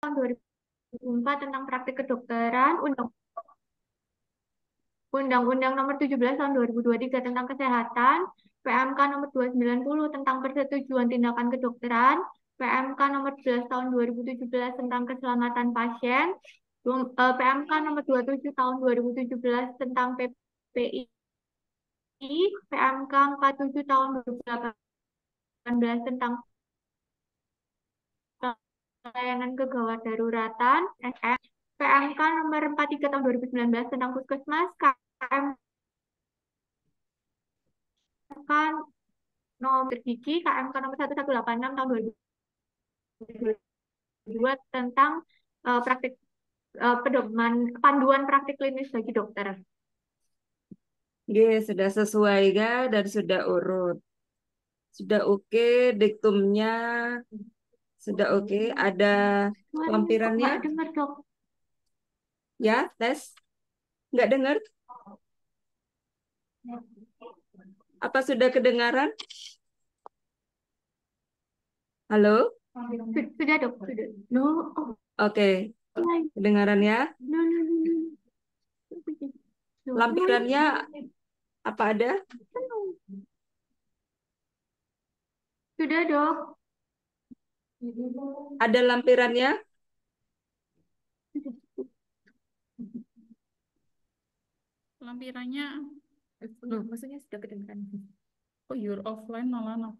tahun 2004 tentang praktik kedokteran, Undang-Undang Nomor 17 Tahun 2023 tentang Kesehatan, PMK Nomor 290 tentang Persetujuan Tindakan Kedokteran, PMK Nomor 11 Tahun 2017 tentang Keselamatan Pasien, PMK Nomor 27 Tahun 2017 tentang PPI, PMK 47 Tahun 2018 tentang Pelayanan Kegawat Daruratan, SM, PMK Nomor 43 Tahun 2019 tentang Puskesmas, KMK nomor gigi, KMK nomor 1186 tahun 2022 tentang praktik pedoman panduan praktik klinis bagi dokter. Oke, sudah sesuai ga dan sudah urut. Sudah oke, diktumnya sudah oke. Ada Kok lampirannya? nggak dengar dok? Ya, tes. Nggak dengar? Apa sudah kedengaran? Halo? Sudah dok, sudah. No, oh, Oke, kedengaran ya. no, no, no, no. Lampirannya apa ada? Sudah dok. Ada lampirannya? Lampirannya, loh, maksudnya sudah kedengeran. Oh, you're offline malah.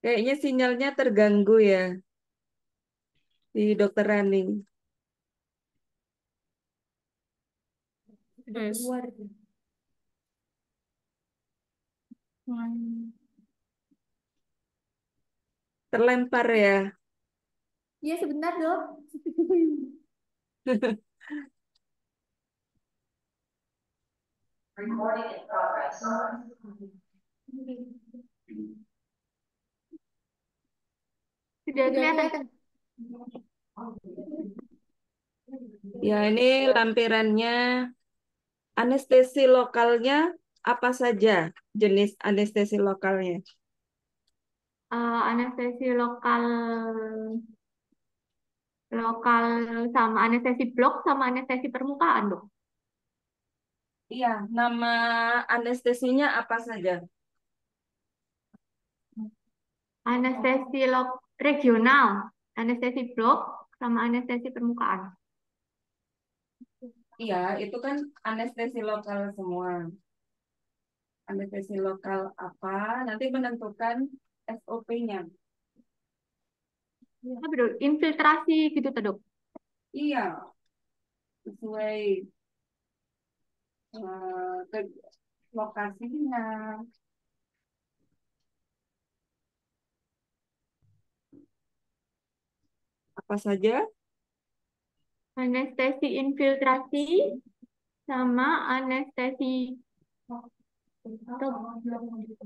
Kayaknya sinyalnya terganggu ya di Dokter Rani. Yes. Terlempar ya. Iya sebentar dok. Recording in progress. Sudah kelihatan. Ya, ini lampirannya. Anestesi lokalnya apa saja jenis anestesi lokalnya? Anestesi lokal lokal sama anestesi blok sama anestesi permukaan dok. Iya, nama anestesinya apa saja? Anestesi regional, anestesi blok sama anestesi permukaan. Iya, itu kan anestesi lokal semua. Anestesi lokal apa? Nanti menentukan SOP-nya. Apa dok? Infiltrasi gitu tuh dok. Iya, sesuai ke lokasinya. Apa saja? Anestesi infiltrasi sama anestesi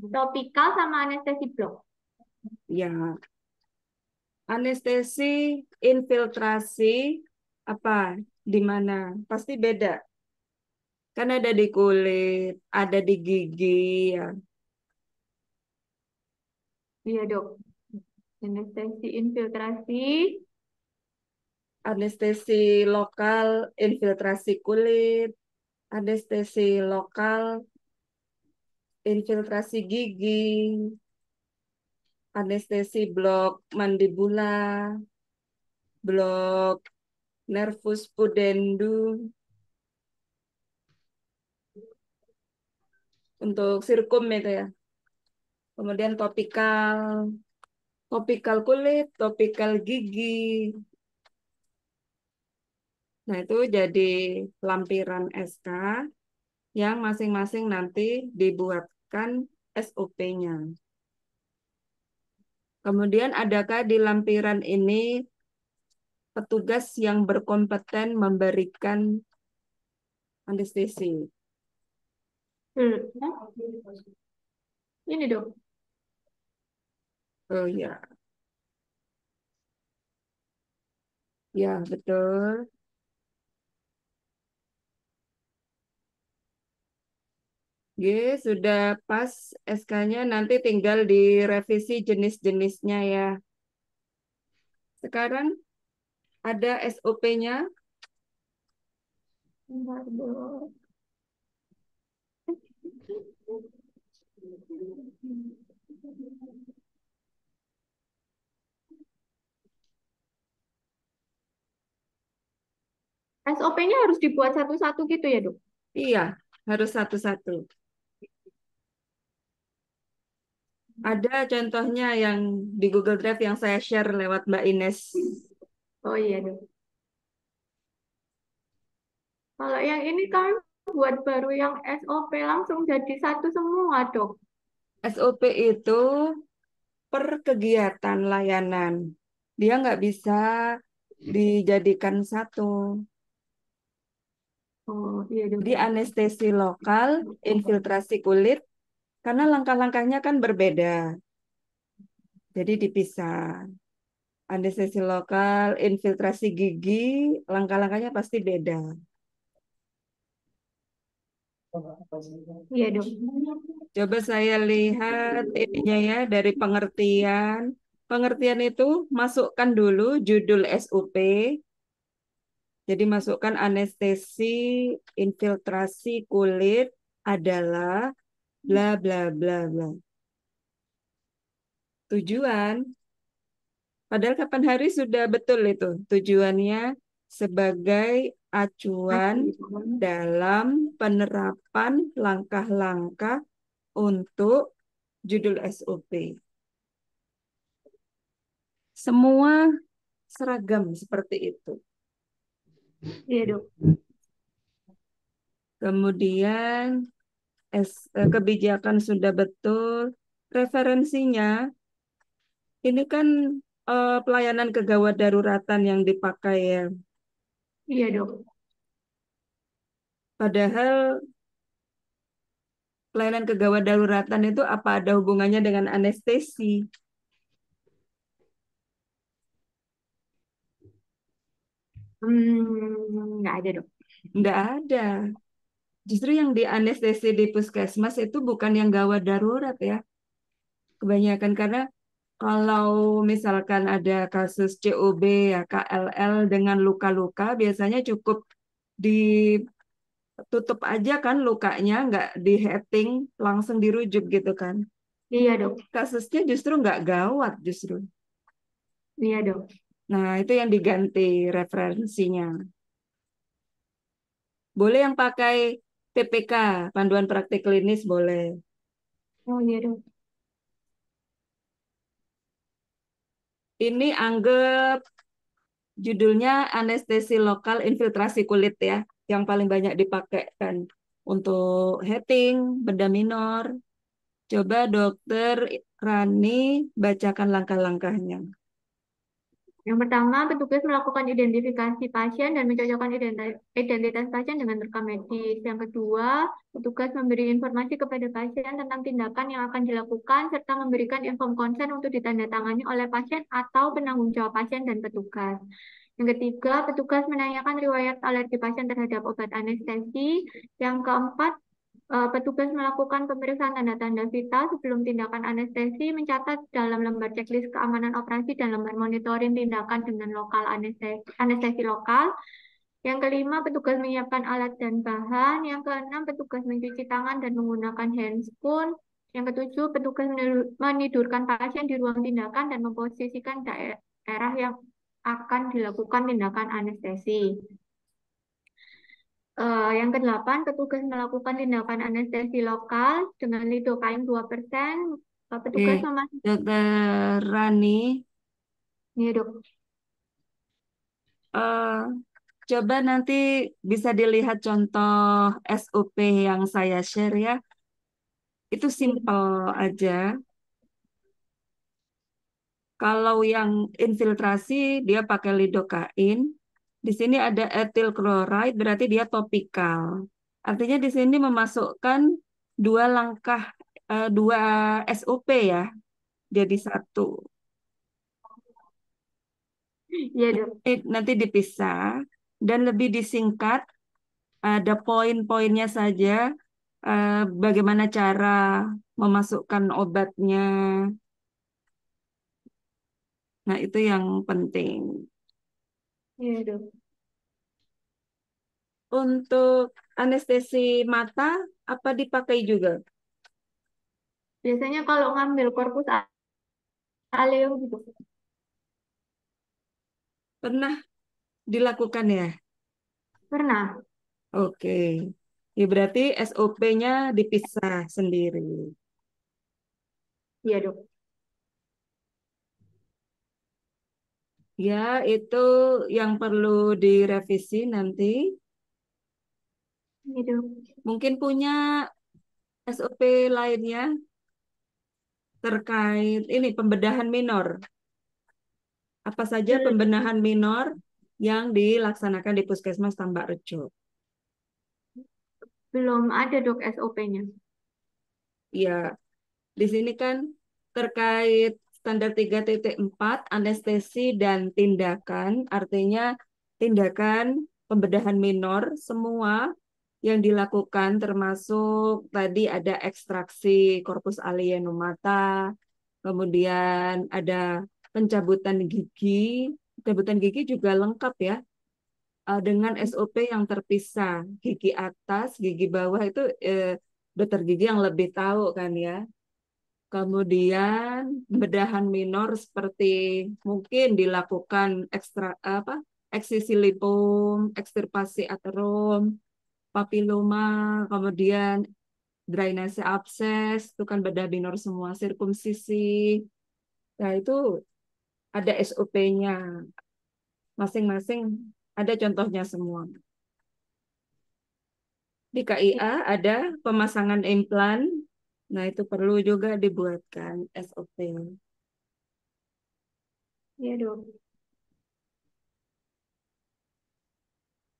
topikal sama anestesi blok. Ya, anestesi infiltrasi apa? Di mana? Pasti beda. Kan ada di kulit, ada di gigi ya. Iya dok. Anestesi infiltrasi. Anestesi lokal infiltrasi kulit, anestesi lokal infiltrasi gigi, anestesi blok mandibula, blok nervus pudendum untuk sirkum itu ya. Kemudian topikal, topikal kulit, topikal gigi. Nah, itu jadi lampiran SK yang masing-masing nanti dibuatkan SOP-nya. Kemudian adakah di lampiran ini petugas yang berkompeten memberikan anestesi? Hah? Ini dong. Oh ya, ya betul. Oke, sudah pas SK-nya, nanti tinggal direvisi jenis-jenisnya ya. Sekarang ada SOP-nya. Bentar dong. SOP-nya harus dibuat satu-satu gitu ya, Dok? Iya, harus satu-satu. Ada contohnya yang di Google Drive yang saya share lewat Mbak Ines. Oh iya, Dok. Kalau yang ini kan buat baru yang SOP langsung jadi satu semua, Dok. SOP itu per kegiatan layanan. Dia nggak bisa dijadikan satu. Oh iya, Dok. Jadi anestesi lokal, infiltrasi kulit, karena langkah-langkahnya kan berbeda. Jadi dipisah. Anestesi lokal, infiltrasi gigi, langkah-langkahnya pasti beda. Iya, Dok. Coba saya lihat ininya ya dari pengertian. Pengertian itu masukkan dulu judul SUP. Jadi masukkan anestesi infiltrasi kulit adalah bla bla bla bla. Tujuan, padahal kapan hari sudah betul itu. Tujuannya sebagai acuan dalam penerapan langkah-langkah untuk judul SOP. Semua seragam seperti itu. Iya, Dok. Kemudian kebijakan sudah betul, referensinya ini kan pelayanan kegawat daruratan yang dipakai ya. Iya, Dok. Padahal pelayanan kegawat daruratan itu apa ada hubungannya dengan anestesi? Nggak ada, Dok. Enggak ada. Justru yang di anestesi di puskesmas itu bukan yang gawat darurat ya. Kebanyakan karena kalau misalkan ada kasus COB ya KLL dengan luka-luka biasanya cukup ditutup aja kan lukanya, nggak di heading langsung dirujuk gitu kan. Iya, Dok. Kasusnya justru nggak gawat justru. Iya, Dok. Nah itu yang diganti referensinya. Boleh yang pakai PPK, panduan praktik klinis boleh. Oh iya, Dok. Ini anggap judulnya anestesi lokal infiltrasi kulit ya, yang paling banyak dipakai kan untuk heading, benda minor. Coba dokter Rani bacakan langkah-langkahnya. Yang pertama, petugas melakukan identifikasi pasien dan mencocokkan identitas pasien dengan rekam medis. Yang kedua, petugas memberi informasi kepada pasien tentang tindakan yang akan dilakukan serta memberikan inform konsen untuk ditandatangani oleh pasien atau penanggung jawab pasien dan petugas. Yang ketiga, petugas menanyakan riwayat alergi pasien terhadap obat anestesi. Yang keempat, petugas melakukan pemeriksaan tanda-tanda vital sebelum tindakan anestesi, mencatat dalam lembar checklist keamanan operasi dan lembar monitoring tindakan dengan lokal anestesi lokal. Yang kelima, petugas menyiapkan alat dan bahan. Yang keenam, petugas mencuci tangan dan menggunakan handscoon. Yang ketujuh, petugas menidurkan pasien di ruang tindakan dan memposisikan daerah yang akan dilakukan tindakan anestesi. Yang kedelapan, petugas melakukan tindakan anestesi lokal dengan lidocaine 2%. Oke, Petugas memastikan, dokter Rani, ya dok, eh, coba nanti bisa dilihat contoh SOP yang saya share ya. Itu simpel aja. Kalau yang infiltrasi dia pakai lidocaine. Di sini ada ethyl chloride berarti dia topikal. Artinya di sini memasukkan dua langkah, dua SOP ya, jadi satu. Iya dok. Nanti dipisah dan lebih disingkat, ada poin-poinnya saja, bagaimana cara memasukkan obatnya. Nah, itu yang penting. Iya dok. Untuk anestesi mata, apa dipakai juga? Biasanya kalau ngambil korpus aleo gitu. Pernah dilakukan ya? Pernah. Oke. Ya, berarti SOP-nya dipisah sendiri. Iya dok. Ya, itu yang perlu direvisi nanti. Iya dok. Mungkin punya SOP lainnya terkait ini pembedahan minor. Apa saja Bel- pembedahan minor yang dilaksanakan di Puskesmas Tambak Rejo? Belum ada dok SOP-nya. Ya, di sini kan terkait standar 3.4 anestesi dan tindakan, artinya tindakan pembedahan minor semua yang dilakukan termasuk tadi ada ekstraksi korpus alienumata, kemudian ada pencabutan gigi. Pencabutan gigi juga lengkap ya, dengan SOP yang terpisah. Gigi atas, gigi bawah itu dokter gigi yang lebih tahu kan ya. Kemudian bedahan minor seperti mungkin dilakukan eksisi lipum, ekstirpasi aterom, papiloma, kemudian drainase abses, itu kan bedah minor semua, sirkumsisi. Nah, itu ada SOP-nya. Masing-masing ada contohnya semua. Di KIA ada pemasangan implan. Nah, itu perlu juga dibuatkan SOP. Iya dok.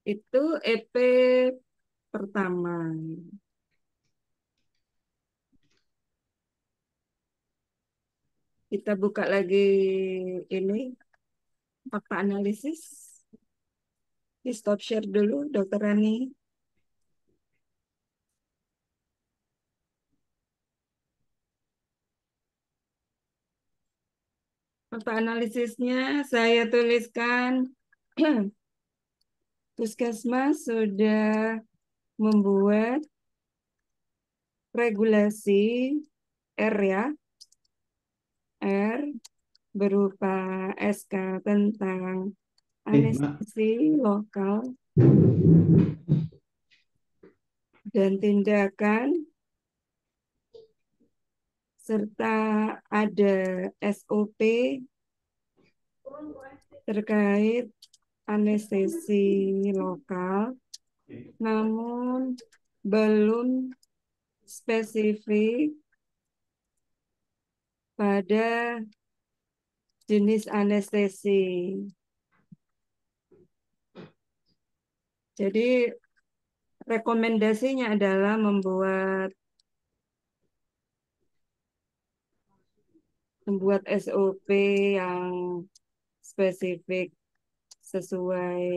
Itu EP pertama. Kita buka lagi ini fakta analisis. Di stop share dulu, Dokter Rani. Fakta analisisnya saya tuliskan. Puskesmas sudah membuat regulasi R ya, R berupa SK tentang anestesi lokal dan tindakan, serta ada SOP terkait anestesi lokal, namun belum spesifik pada jenis anestesi. Jadi rekomendasinya adalah membuat SOP yang spesifik sesuai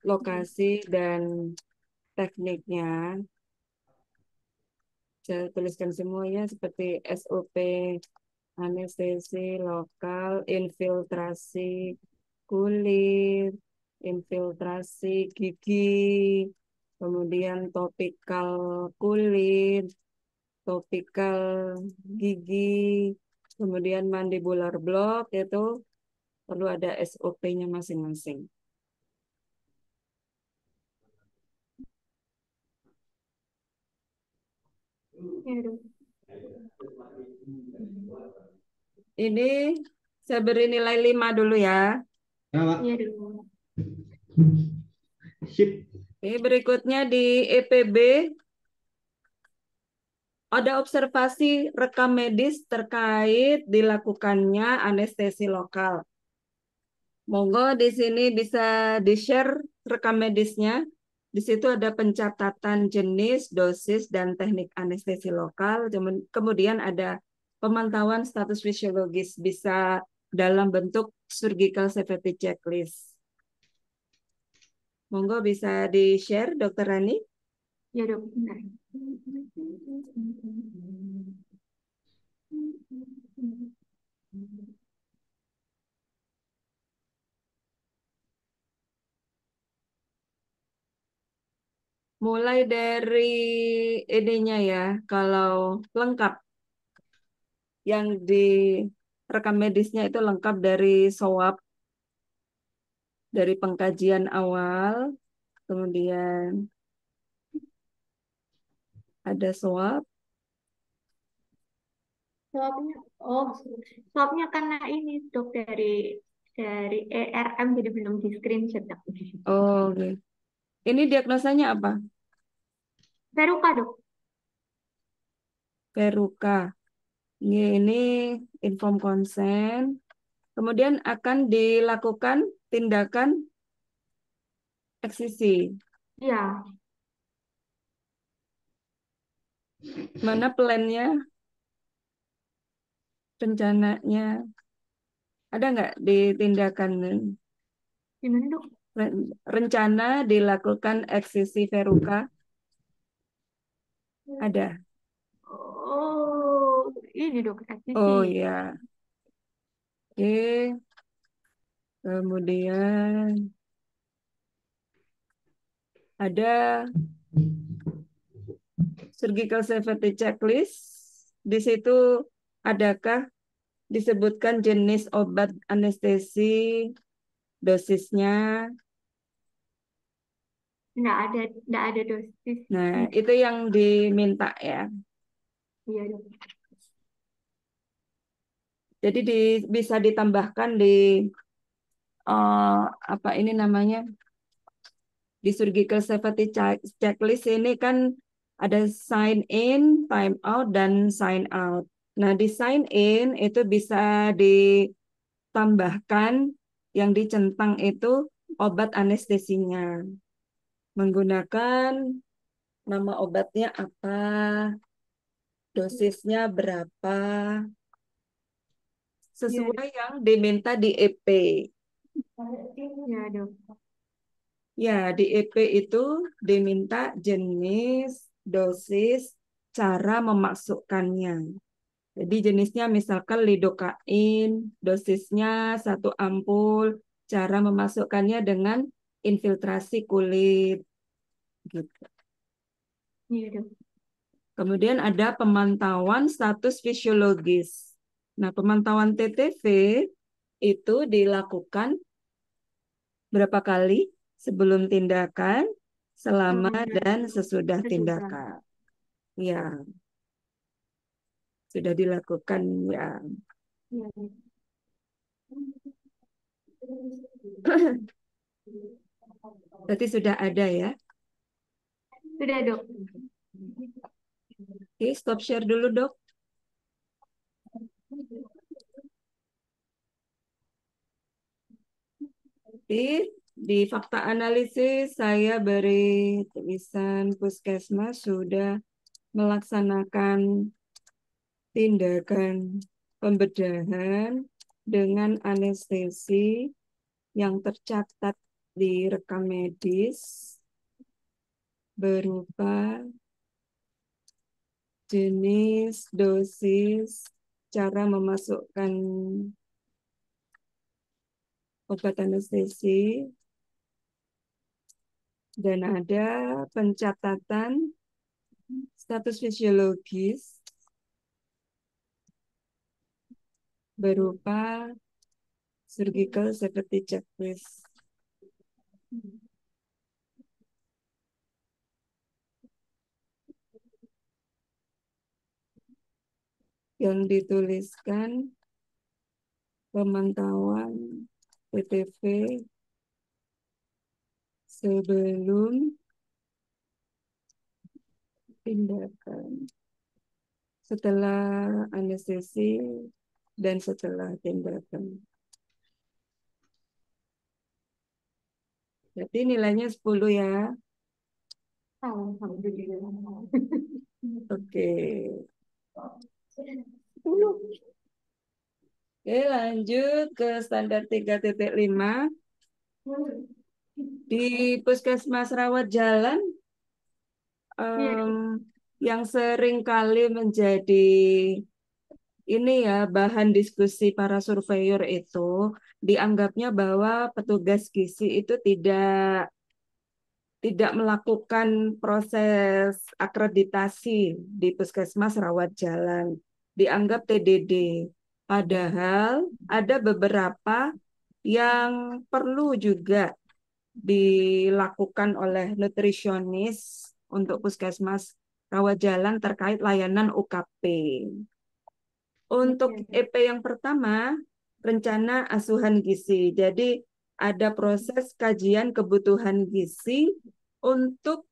lokasi dan tekniknya. Saya tuliskan semuanya seperti SOP anestesi lokal, infiltrasi kulit, infiltrasi gigi, kemudian topikal kulit, topikal gigi, kemudian mandibular block, itu perlu ada SOP-nya masing-masing. Iya dok. Ini saya beri nilai 5 dulu ya. Iya dok. Sip. Oke, berikutnya di EPB ada observasi rekam medis terkait dilakukannya anestesi lokal. Monggo di sini bisa di-share rekam medisnya. Di situ ada pencatatan jenis, dosis, dan teknik anestesi lokal. Kemudian ada pemantauan status fisiologis bisa dalam bentuk surgical safety checklist. Monggo bisa di-share, Dokter Rani. Ya dok, benar. Mulai dari ininya ya, kalau lengkap, yang di rekam medisnya itu lengkap dari swab, dari pengkajian awal, kemudian ada swab. Swabnya, oh, swabnya karena ini dok dari ERM jadi belum di screenshot dok. Oh, oke. Ini diagnosanya apa? Peruka dok. Peruka. Ini inform consent. Kemudian akan dilakukan tindakan eksisi. Ya, Mana plannya, rencananya? Ada nggak di tindakan gimana dok? rencana dilakukan eksisi Veruka? Ada. Oh, ini dok, SCC. Oh ya. Oke. Kemudian ada surgical safety checklist. Di situ adakah disebutkan jenis obat anestesi, dosisnya? Nggak ada dosis. Nah, itu yang diminta ya. Iya dok. Jadi bisa ditambahkan di apa ini namanya, di surgical safety checklist ini kan ada sign in, time out, dan sign out. Nah, di sign in itu bisa ditambahkan yang dicentang itu obat anestesinya. Menggunakan nama obatnya apa, dosisnya berapa, Iya dok. sesuai yang diminta di EP. Iya dok. Ya, di EP itu diminta jenis, dosis, cara memasukkannya. Jadi jenisnya misalkan lidokain, dosisnya 1 ampul, cara memasukkannya dengan infiltrasi kulit. Gitu. Iya dok. Kemudian ada pemantauan status fisiologis. Nah, pemantauan TTV itu dilakukan berapa kali sebelum tindakan, selama dan sesudah Sesudah. tindakan. Ya, sudah dilakukan ya. Iya dok. Berarti sudah ada ya. Sudah dok. Oke, stop share dulu, Dok. Di fakta analisis saya beri tulisan Puskesmas sudah melaksanakan tindakan pembedahan dengan anestesi yang tercatat di rekam medis berupa jenis, dosis, cara memasukkan obat anestesi, dan ada pencatatan status fisiologis berupa surgical safety checklist. Yang dituliskan pemantauan PTV sebelum tindakan, setelah anestesi, dan setelah tindakan. Jadi nilainya 10 ya. Alhamdulillah. Oke. Oke, lanjut ke standar 3.5. Di puskesmas rawat jalan Iya, em, yang sering kali menjadi ini ya bahan diskusi para surveyor itu dianggapnya bahwa petugas gizi itu tidak melakukan proses akreditasi di puskesmas rawat jalan, dianggap TDD. Padahal ada beberapa yang perlu juga dilakukan oleh nutrisionis untuk puskesmas rawat jalan terkait layanan UKP. Untuk iya. EP yang pertama, rencana asuhan gizi. Jadi ada proses kajian kebutuhan gizi untuk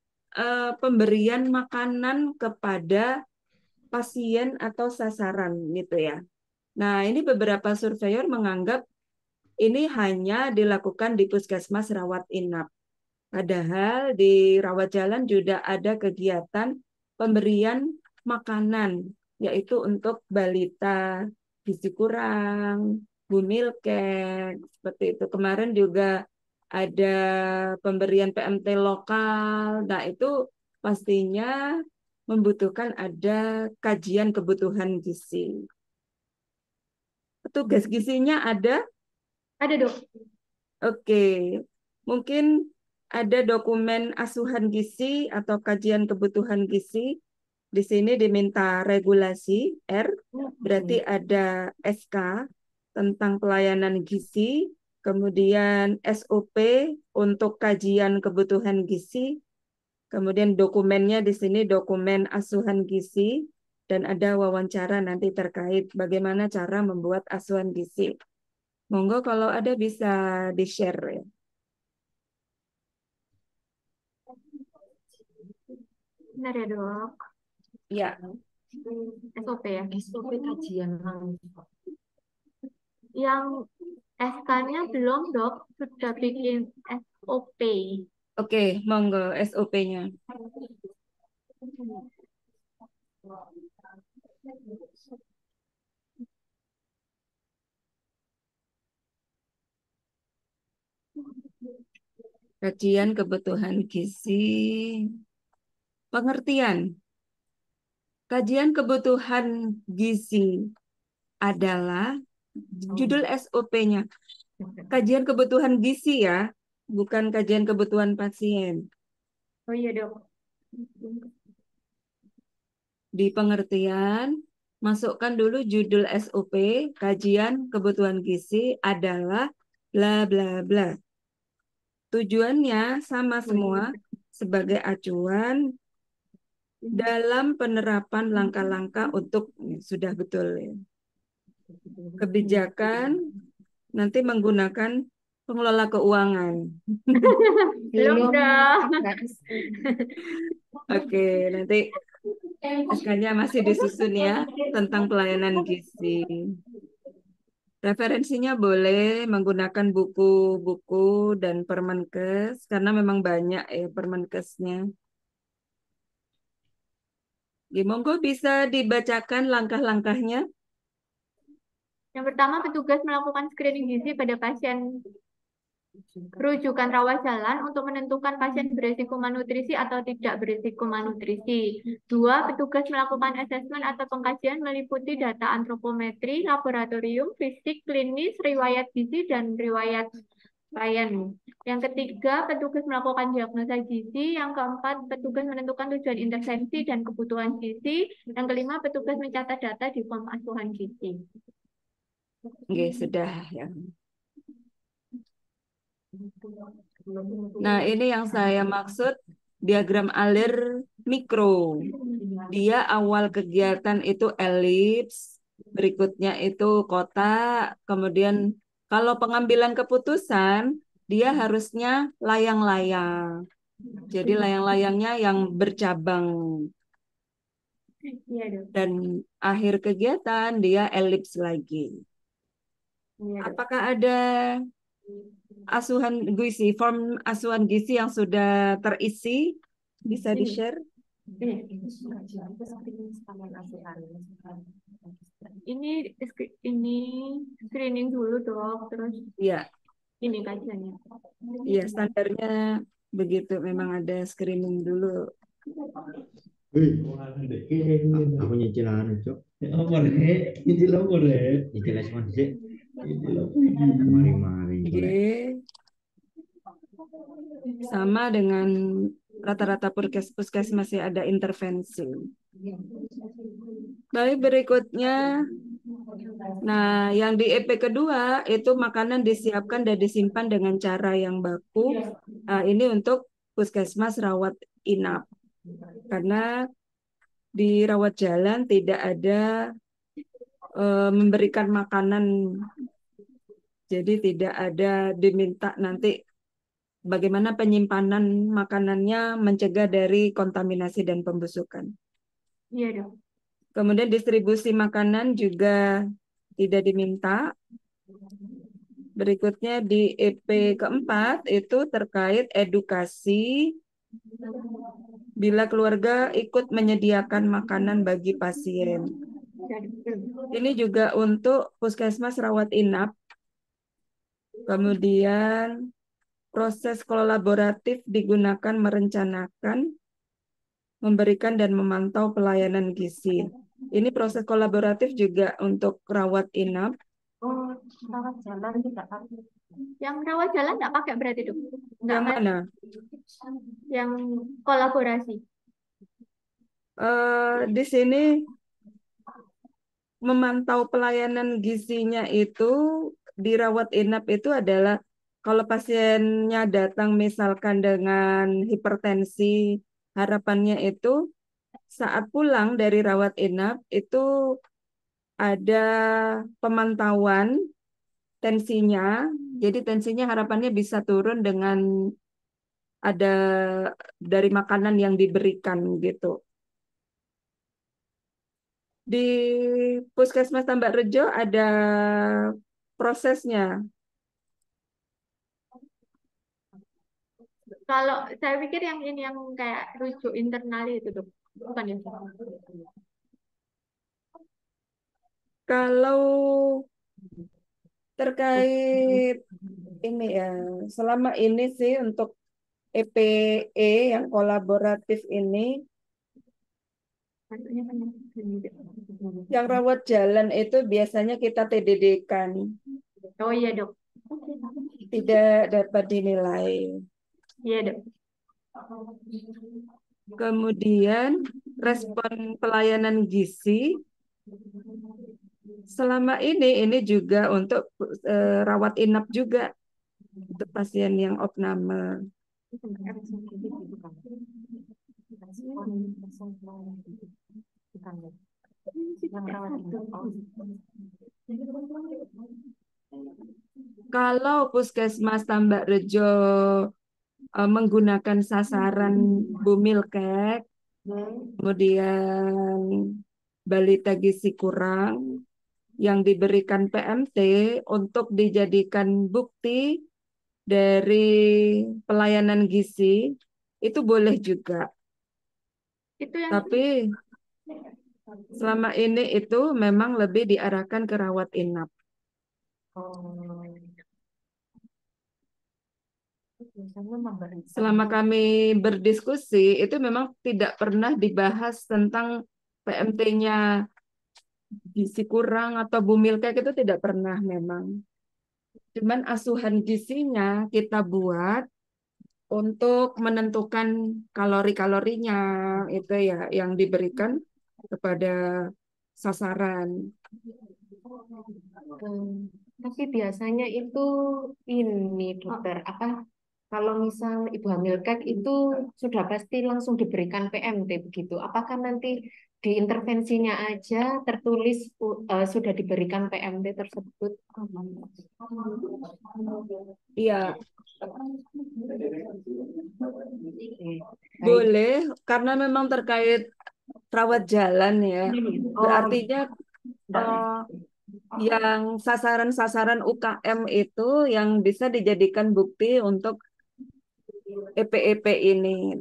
pemberian makanan kepada pasien atau sasaran gitu ya. Nah, ini beberapa surveyor menganggap ini hanya dilakukan di puskesmas rawat inap. Padahal di rawat jalan juga ada kegiatan pemberian makanan, yaitu untuk balita gizi kurang, bumilkes, seperti itu. Kemarin juga ada pemberian PMT lokal. Nah, itu pastinya membutuhkan ada kajian kebutuhan gizi. Petugas gizinya ada. Ada dok. Oke, mungkin ada dokumen asuhan gizi atau kajian kebutuhan gizi. Di sini diminta regulasi R, berarti ada SK tentang pelayanan gizi, kemudian SOP untuk kajian kebutuhan gizi, kemudian dokumennya di sini dokumen asuhan gizi, dan ada wawancara nanti terkait bagaimana cara membuat asuhan gizi. Monggo kalau ada bisa di-share ya. Benar ya dok. Ya, SOP ya. SOP kajian langsung. Yang SK-nya belum dok. Sudah bikin SOP. oke, monggo SOP-nya. Kajian kebutuhan gizi. Pengertian. Kajian kebutuhan gizi adalah judul SOP-nya. Kajian kebutuhan gizi ya, bukan kajian kebutuhan pasien. Oh iya dok. Di pengertian, masukkan dulu judul SOP, kajian kebutuhan gizi adalah bla bla bla. Tujuannya sama semua sebagai acuan dalam penerapan langkah-langkah untuk sudah betul ya. Kebijakan nanti menggunakan pengelola keuangan. Belum dok. Oke, nanti SK-nya masih disusun ya tentang pelayanan gizi. Referensinya boleh menggunakan buku-buku dan Permenkes karena memang banyak ya Permenkesnya. Ya, monggo bisa dibacakan langkah-langkahnya. Yang pertama, petugas melakukan screening gizi pada pasien rujukan rawat jalan untuk menentukan pasien berisiko malnutrisi atau tidak berisiko malnutrisi. Dua, petugas melakukan asesmen atau pengkajian meliputi data antropometri, laboratorium, fisik, klinis, riwayat gizi, dan riwayat klien. Yang ketiga, petugas melakukan diagnosa gizi. Yang keempat, petugas menentukan tujuan intervensi dan kebutuhan gizi. Yang kelima, petugas mencatat data di form asuhan gizi. Oke, sudah ya. Nah, ini yang saya maksud diagram alir mikro. Dia awal kegiatan itu elips, berikutnya itu kotak, kemudian kalau pengambilan keputusan, dia harusnya layang-layang. Jadi layang-layangnya yang bercabang. Iya, dok. Dan akhir kegiatan dia elips lagi. Iya, dok. Apakah ada asuhan gizi, form asuhan gizi yang sudah terisi Bisa Ini. di-share? Ini screening dulu dok, terus Iya, ini kajiannya. iya standarnya begitu. Memang ada screening dulu. Wih, aku nyicil anu, Cok. Ya apa, Rek? Nyicil apa, Rek? Nyicil es manis, Rek. Nyicil apa ini? Mari-mari, G boleh. sama dengan rata-rata puskesmas masih ada intervensi. Baik, berikutnya. Nah, yang di EP kedua itu makanan disiapkan dan disimpan dengan cara yang baku. Nah, ini untuk puskesmas rawat inap. Karena di rawat jalan tidak ada memberikan makanan. Jadi tidak ada diminta nanti bagaimana penyimpanan makanannya mencegah dari kontaminasi dan pembusukan. Iya dok. Kemudian distribusi makanan juga tidak diminta. Berikutnya di EP keempat itu terkait edukasi bila keluarga ikut menyediakan makanan bagi pasien. Ini juga untuk puskesmas rawat inap. Kemudian proses kolaboratif digunakan merencanakan, memberikan dan memantau pelayanan gizi. Ini proses kolaboratif juga untuk rawat inap. Oh, rawat jalan tidak pakai. Yang rawat jalan nggak pakai berarti dok? Nggak Yang pakai. mana? Yang kolaborasi. Di sini memantau pelayanan gizinya itu di rawat inap itu adalah kalau pasiennya datang misalkan dengan hipertensi, harapannya itu saat pulang dari rawat inap itu ada pemantauan tensinya. Jadi tensinya harapannya bisa turun dengan ada dari makanan yang diberikan gitu. Di Puskesmas Tambak Rejo ada prosesnya. Kalau saya pikir yang ini yang kayak rujuk internal itu dok, bukan ya? Kalau terkait ini ya, selama ini sih untuk EPE yang kolaboratif ini, yang rawat jalan itu biasanya kita TDD-kan, Oh iya dok. tidak dapat dinilai. Iya dok. Kemudian respon pelayanan gizi selama ini juga untuk rawat inap juga untuk pasien yang opname. Kalau Puskesmas Tambak Rejo menggunakan sasaran Bumilkek, kemudian balita gizi kurang yang diberikan PMT untuk dijadikan bukti dari pelayanan gizi, itu boleh juga. Itu yang Tapi selama ini itu memang lebih diarahkan ke rawat inap. Selama kami berdiskusi, itu memang tidak pernah dibahas tentang PMT-nya gizi kurang atau bumilkek itu tidak pernah memang. Cuman asuhan gizinya kita buat untuk menentukan kalori-kalorinya itu ya yang diberikan kepada sasaran. Tapi biasanya itu ini dokter apa kalau misal ibu hamil kek itu sudah pasti langsung diberikan PMT begitu. Apakah nanti di intervensinya aja tertulis sudah diberikan PMT tersebut? Iya, Baik. boleh karena memang terkait rawat jalan ya. Oh, Berartinya yang sasaran-sasaran UKM itu yang bisa dijadikan bukti untuk EP-EP ini.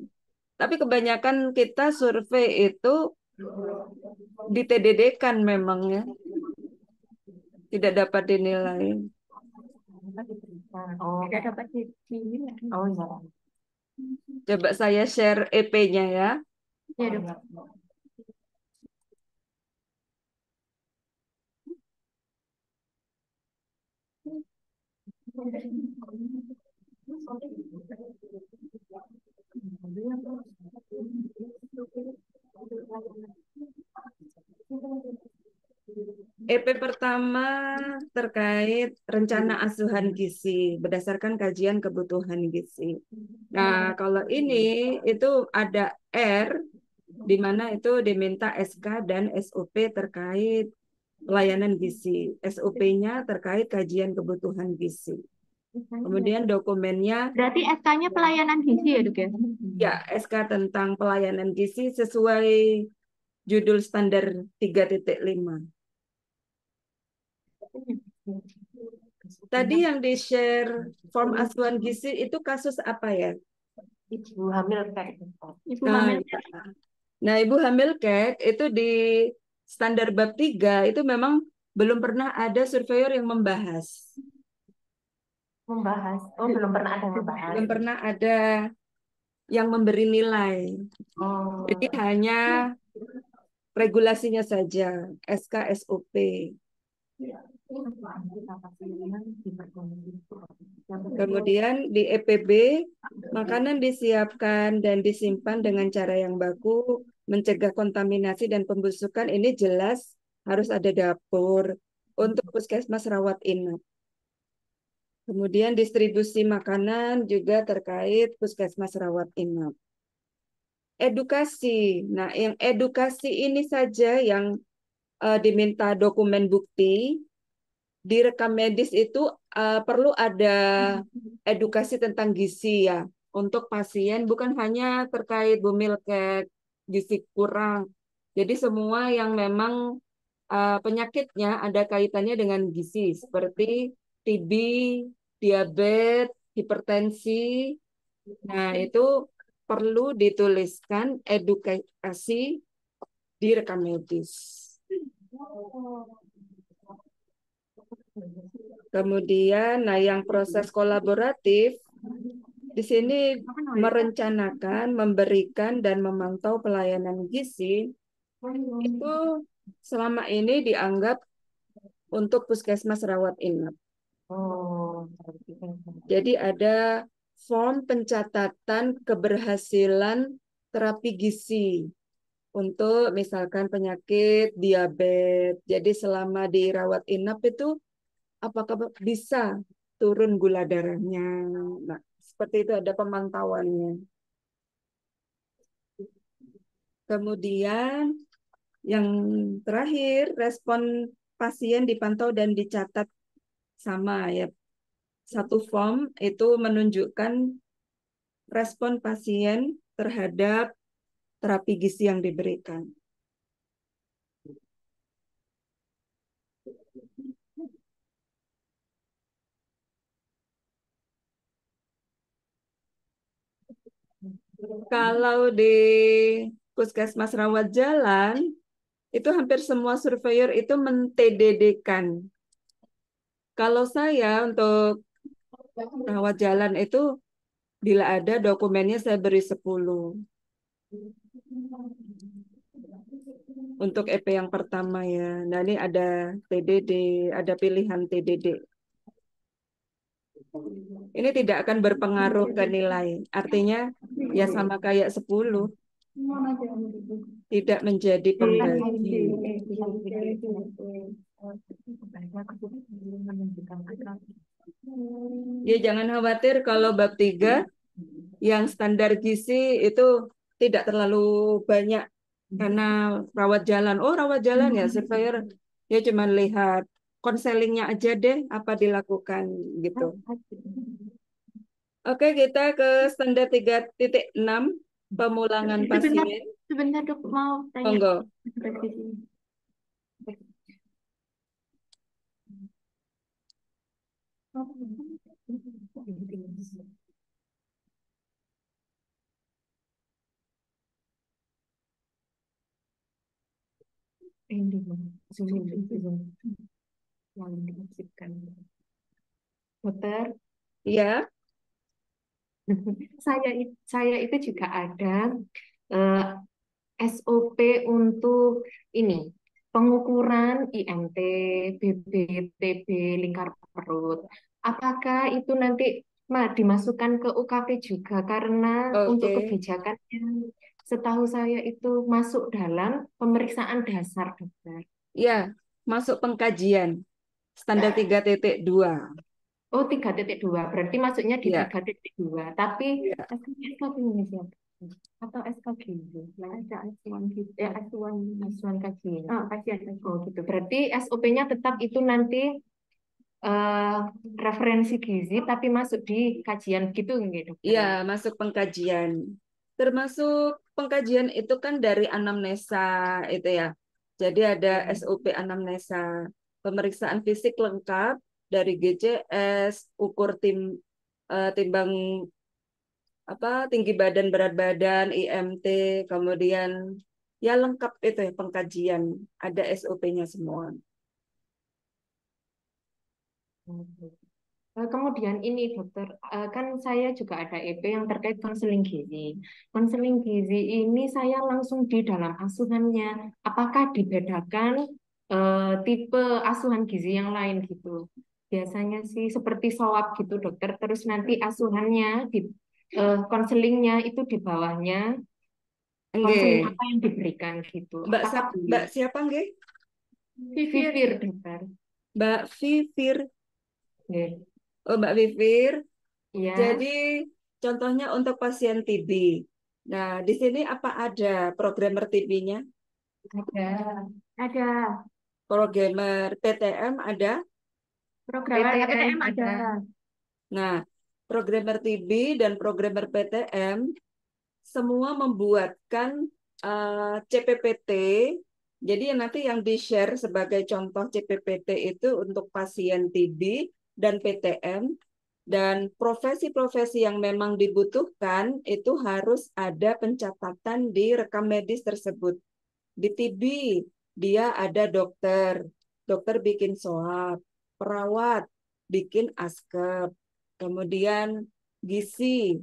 Tapi kebanyakan kita survei itu di TDD-kan memang ya, tidak dapat dinilai. Oh, Tidak dapat di oh ya. Coba saya share EP-nya ya. ya dok. EP pertama terkait rencana asuhan gizi berdasarkan kajian kebutuhan gizi. Nah, kalau ini itu ada R di mana itu diminta SK dan SOP terkait pelayanan gizi. SOP-nya terkait kajian kebutuhan gizi. Kemudian dokumennya Berarti SK-nya pelayanan gizi ya dok ya? ya SK tentang pelayanan gizi sesuai judul standar 3.5. Tadi yang di-share form asuhan gizi itu kasus apa ya? Ibu hamil kayak Ibu Nah, hamil. ya. Nah, ibu hamil kek itu di standar bab 3 itu memang belum pernah ada surveyor yang membahas. membahas. Oh, belum pernah ada yang membahas. Belum pernah ada yang memberi nilai. Oh, Jadi hanya regulasinya saja, SK SOP. Kemudian di EPB, makanan disiapkan dan disimpan dengan cara yang baku, mencegah kontaminasi dan pembusukan. Ini jelas harus ada dapur untuk puskesmas rawat inap. Kemudian distribusi makanan juga terkait puskesmas rawat inap. Edukasi. Nah, yang edukasi ini saja yang diminta dokumen bukti. Di rekam medis itu perlu ada edukasi tentang gizi ya untuk pasien, bukan hanya terkait bumil kek gizi kurang. Jadi semua yang memang penyakitnya ada kaitannya dengan gizi seperti TB, diabetes, hipertensi. Nah, itu perlu dituliskan edukasi di rekam medis. Kemudian, nah yang proses kolaboratif di sini merencanakan, memberikan dan memantau pelayanan gizi itu selama ini dianggap untuk puskesmas rawat inap. oh, Jadi ada form pencatatan keberhasilan terapi gizi untuk misalkan penyakit diabetes. Jadi selama dirawat inap itu apakah bisa turun gula darahnya. Nah, seperti itu ada pemantauannya. Kemudian yang terakhir respon pasien dipantau dan dicatat sama ya. Satu form itu menunjukkan respon pasien terhadap terapi gizi yang diberikan. Kalau di puskesmas rawat jalan, itu hampir semua surveyor itu men-TDD-kan. Kalau saya untuk rawat jalan itu, bila ada dokumennya saya beri 10. Untuk EP yang pertama ya. Nah ini ada TDD, ada pilihan TDD. Ini tidak akan berpengaruh ke nilai. Artinya ya sama kayak 10. Tidak menjadi pembagi. Ya jangan khawatir kalau bab 3 yang standar gizi itu tidak terlalu banyak karena rawat jalan. Oh rawat jalan ya surveyor ya cuma lihat konselingnya aja deh apa dilakukan gitu. Oke kita ke standar 3.6 pemulangan pasien. Sebentar dok, mau tanya. Monggo. Ini zoom in, zoom yang dimaksudkan. Dokter, Ya, saya itu juga ada eh, SOP untuk ini pengukuran IMT, BBTB lingkar perut. Apakah itu nanti dimasukkan ke UKP juga karena untuk oke. kebijakan yang setahu saya itu masuk dalam pemeriksaan dasar, dokter. Ya, masuk pengkajian standar 3.2. Oh, 3.2. Berarti masuknya di Ya, 3.2. Tapi ya. SKP-nya siapa? Atau SKG? Ada S1 gitu. Ya, S1. S1 kajian. Oh, kajian. Oh, gitu. Berarti SOP-nya tetap itu nanti eh, referensi gizi, tapi masuk di kajian gitu, nggak, dokter? Ya, Ya? masuk pengkajian. Termasuk pengkajian itu kan dari anamnesa itu ya. Jadi ada SOP anamnesa, pemeriksaan fisik lengkap dari GCS, ukur timbang apa tinggi badan, berat badan, IMT, kemudian ya lengkap itu ya pengkajian, ada SOP-nya semua. Kemudian ini dokter, kan saya juga ada EP yang terkait konseling gizi. Konseling gizi ini saya langsung di dalam asuhannya. Apakah dibedakan tipe asuhan gizi yang lain gitu? Biasanya sih seperti SOAP gitu dokter. Terus nanti asuhannya di konselingnya itu di bawahnya konseling Nggih. apa yang diberikan gitu. Apakah Mbak boleh? siapa nggih? Vivir dokter. Mbak Vivir. Nggih. Oh, Mbak Vivir. Iya, Jadi contohnya untuk pasien TB. Nah, di sini apa ada programmer TB-nya? ada. Ada Programmer PTM ada? programmer PTM ada. Nah, programmer TB dan programmer PTM semua membuatkan CPPT. Jadi nanti yang di-share sebagai contoh CPPT itu untuk pasien TB dan PTM. Dan profesi-profesi yang memang dibutuhkan itu harus ada pencatatan di rekam medis tersebut. Di TB, dia ada dokter. Dokter bikin SOAP, perawat bikin askep. Kemudian gizi.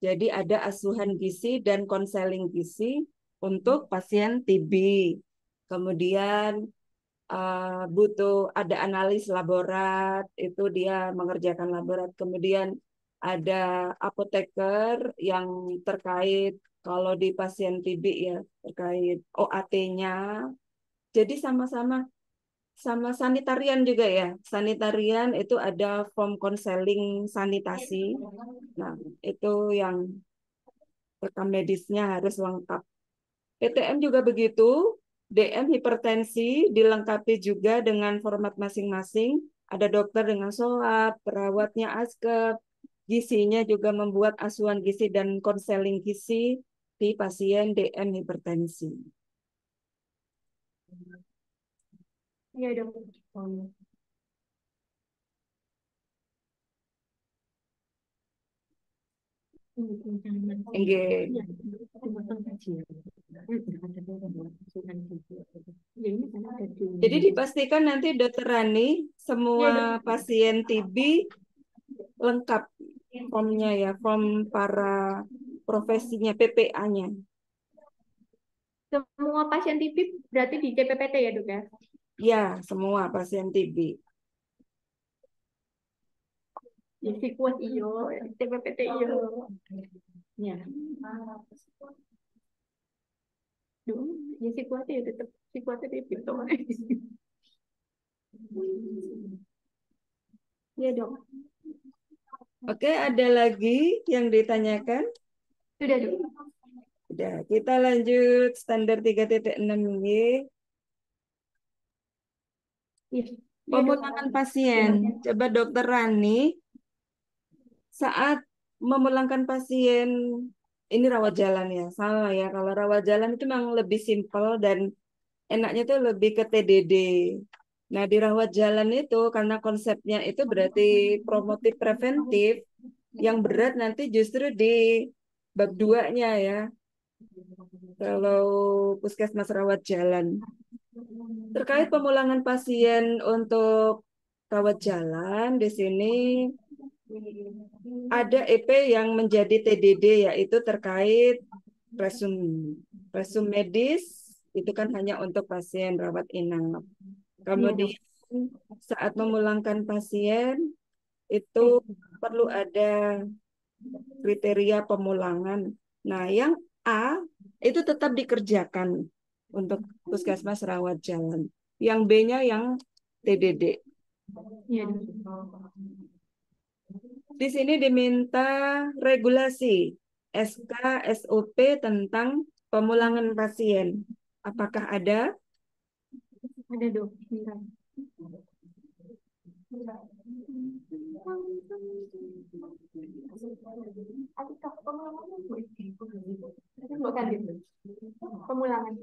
Jadi ada asuhan gizi dan konseling gizi untuk pasien TB. Kemudian butuh ada analis laborat, itu dia mengerjakan laborat. Kemudian ada apoteker yang terkait kalau di pasien TB ya terkait OAT-nya. Jadi sama-sama sama sanitarian juga ya. Sanitarian itu ada form konseling sanitasi. Nah, itu yang rekam medisnya harus lengkap. PTM juga begitu. DM hipertensi dilengkapi juga dengan format masing-masing. Ada dokter dengan SOAP, perawatnya askep, gizinya juga membuat asuhan gizi dan konseling gizi di pasien DM hipertensi. Iya dong. Nggih. Jadi dipastikan nanti Dokter Rani Iya semua dong. pasien TB lengkap formnya ya, form para profesinya, PPA-nya. Semua pasien TB berarti di CPPT ya dok ya? Ya, semua pasien TB. Ya si kuat iyo, CPPT iyo. Ya. Duh, ya si kuat ya tetap si kuat TB dong. Iya dong. Oke, ada lagi yang ditanyakan? Sudah dok. Sudah, kita lanjut standar 3.6 Y. Iya. Iya dok. Pemulangan pasien. Coba Dokter Rani saat memulangkan pasien ini rawat jalan ya, sama ya. Kalau rawat jalan itu memang lebih simpel dan enaknya itu lebih ke TDD. Nah, di rawat jalan itu karena konsepnya itu berarti promotif preventif, yang berat nanti justru di bab 2-nya ya. Kalau puskesmas rawat jalan. Terkait pemulangan pasien untuk rawat jalan, di sini ada EP yang menjadi TDD, yaitu terkait resum resum medis, itu kan hanya untuk pasien rawat inap. Iya, Dok. Kemudian saat memulangkan pasien itu perlu ada kriteria pemulangan. Nah, yang A itu tetap dikerjakan untuk puskesmas rawat jalan. Yang B-nya yang TDD. Iya, Dok. Di sini diminta regulasi SK SOP tentang pemulangan pasien. Apakah ada? Ada, Dok. Bentar. Bukan, pemulangan.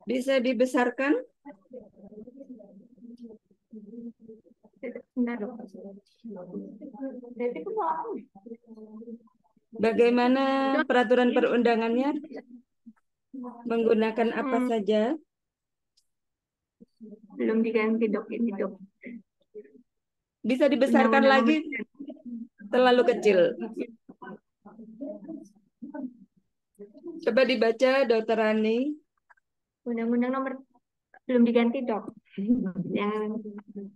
Bisa dibesarkan? Bentar, Dok. Berarti pemulangan. Bagaimana peraturan perundangannya? Menggunakan apa saja? Belum diganti, Dok, ini, Dok. Bisa dibesarkan Undang-undang lagi? Terlalu kecil. Coba dibaca, Dokter Rani. Undang-undang nomor belum diganti, Dok. Yang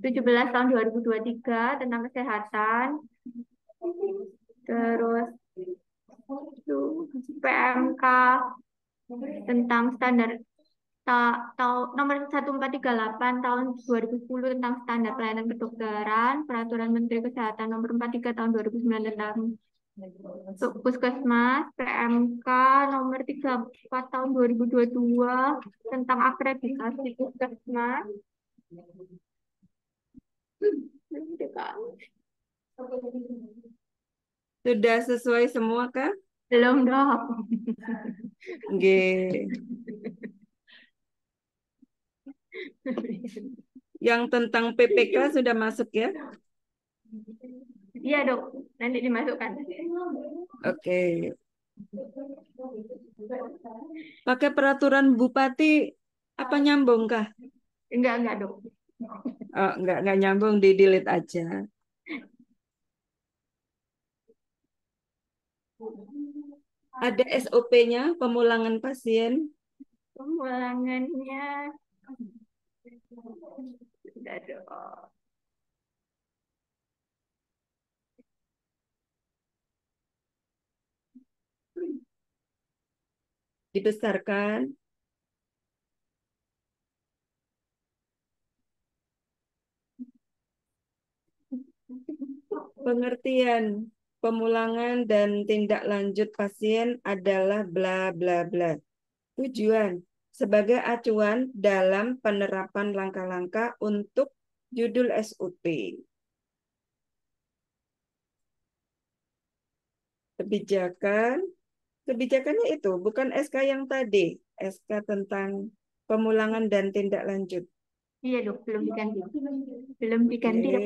17 tahun 2023 tentang kesehatan. Terus itu PMK tentang standar nomor 1438 tahun 2010 tentang standar pelayanan kedokteran, peraturan Menteri Kesehatan nomor 43 tahun 2009 tentang Puskesmas, PMK nomor 34 tahun 2022 tentang akreditasi Puskesmas. Sudah sesuai semua kah? Belum, Dok. Oke. Yang tentang PPK sudah masuk ya? Iya, Dok. Nanti dimasukkan. Oke. Pakai peraturan Bupati apa nyambung kah? Enggak, Dok. Oh, enggak nyambung, di delete aja. Ada SOP-nya pemulangan pasien. Pemulangannya sudah, Dok. Dibesarkan. Pengertian pemulangan dan tindak lanjut pasien adalah bla bla bla. Tujuan sebagai acuan dalam penerapan langkah-langkah untuk judul SOP. Kebijakannya itu bukan SK yang tadi, SK tentang pemulangan dan tindak lanjut. Iya, Dok, belum diganti. Belum diganti, Dok.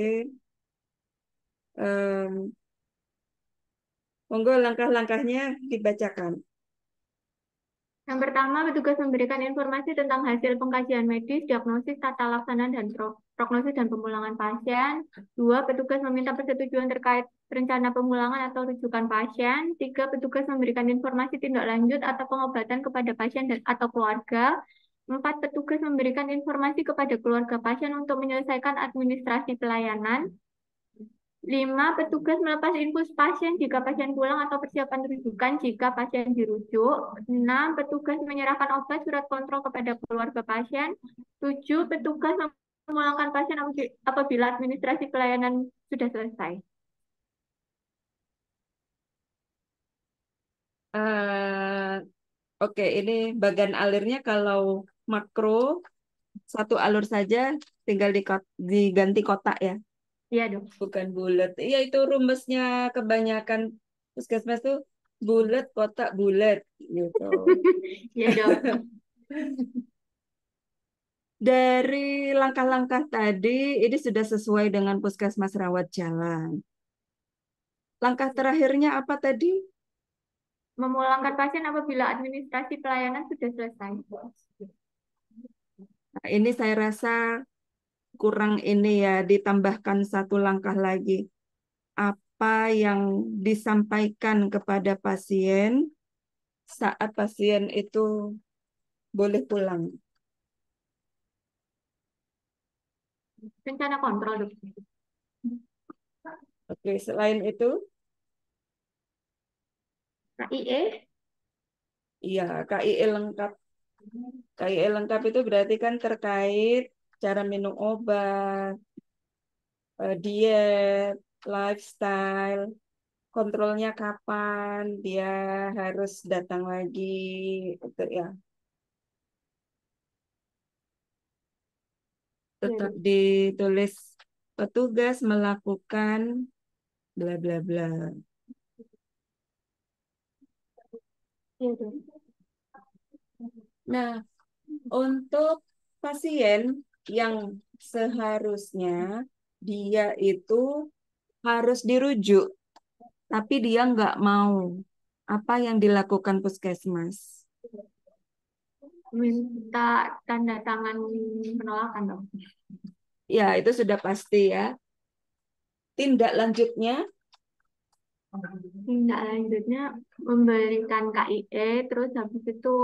Monggo langkah-langkahnya dibacakan. Yang pertama, petugas memberikan informasi tentang hasil pengkajian medis, diagnosis, tata laksana, dan prognosis dan pemulangan pasien. Dua, petugas meminta persetujuan terkait rencana pemulangan atau rujukan pasien. Tiga, petugas memberikan informasi tindak lanjut atau pengobatan kepada pasien dan atau keluarga. Empat, petugas memberikan informasi kepada keluarga pasien untuk menyelesaikan administrasi pelayanan. 5. Petugas melepas infus pasien jika pasien pulang atau persiapan rujukan jika pasien dirujuk. 6. Petugas menyerahkan obat surat kontrol kepada keluarga pasien. 7. Petugas memulangkan pasien apabila administrasi pelayanan sudah selesai. Oke, ini bagian alirnya kalau makro satu alur saja, tinggal diganti kotak ya, Iya dok. bukan bulat. Iya itu rumusnya kebanyakan puskesmas tuh bulat kotak bulat gitu. Iya dok. Dari langkah-langkah tadi, ini sudah sesuai dengan puskesmas rawat jalan. Langkah terakhirnya apa tadi? Memulangkan pasien apabila administrasi pelayanan sudah selesai. Nah, ini saya rasa kurang ini ya, ditambahkan satu langkah lagi. Apa yang disampaikan kepada pasien saat pasien itu boleh pulang? Rencana kontrol dok. Oke, selain itu, KIE. iya, KIE lengkap. KIE lengkap itu berarti kan terkait cara minum obat, diet, lifestyle, kontrolnya kapan, dia harus datang lagi, itu ya. Iya Tetap dok. ditulis petugas melakukan bla bla bla. Iya dok. Nah, untuk pasien yang seharusnya dia itu harus dirujuk, tapi dia nggak mau. Apa yang dilakukan puskesmas? Minta tanda tangan penolakan dok. Ya, itu sudah pasti ya. Tindak lanjutnya, Tindak lanjutnya memberikan KIE, terus habis itu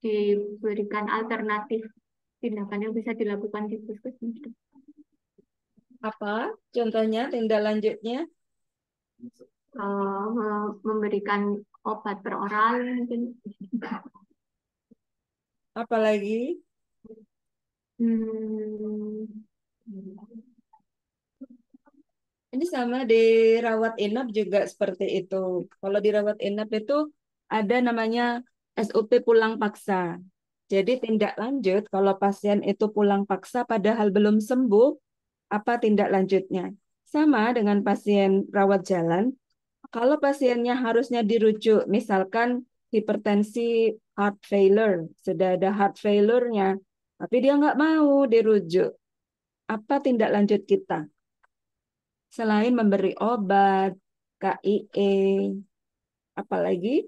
diberikan alternatif tindakan yang bisa dilakukan di puskesmas. apa? Contohnya tindak lanjutnya, Memberikan obat per oral mungkin. apalagi? Hmm, Ini sama di rawat inap juga seperti itu. Kalau di rawat inap itu ada namanya SOP pulang paksa. Jadi tindak lanjut kalau pasien itu pulang paksa padahal belum sembuh, apa tindak lanjutnya? Sama dengan pasien rawat jalan, kalau pasiennya harusnya dirujuk, misalkan hipertensi heart failure, sudah ada heart failure-nya, tapi dia nggak mau dirujuk. Apa tindak lanjut kita? Selain memberi obat, KIE, apalagi?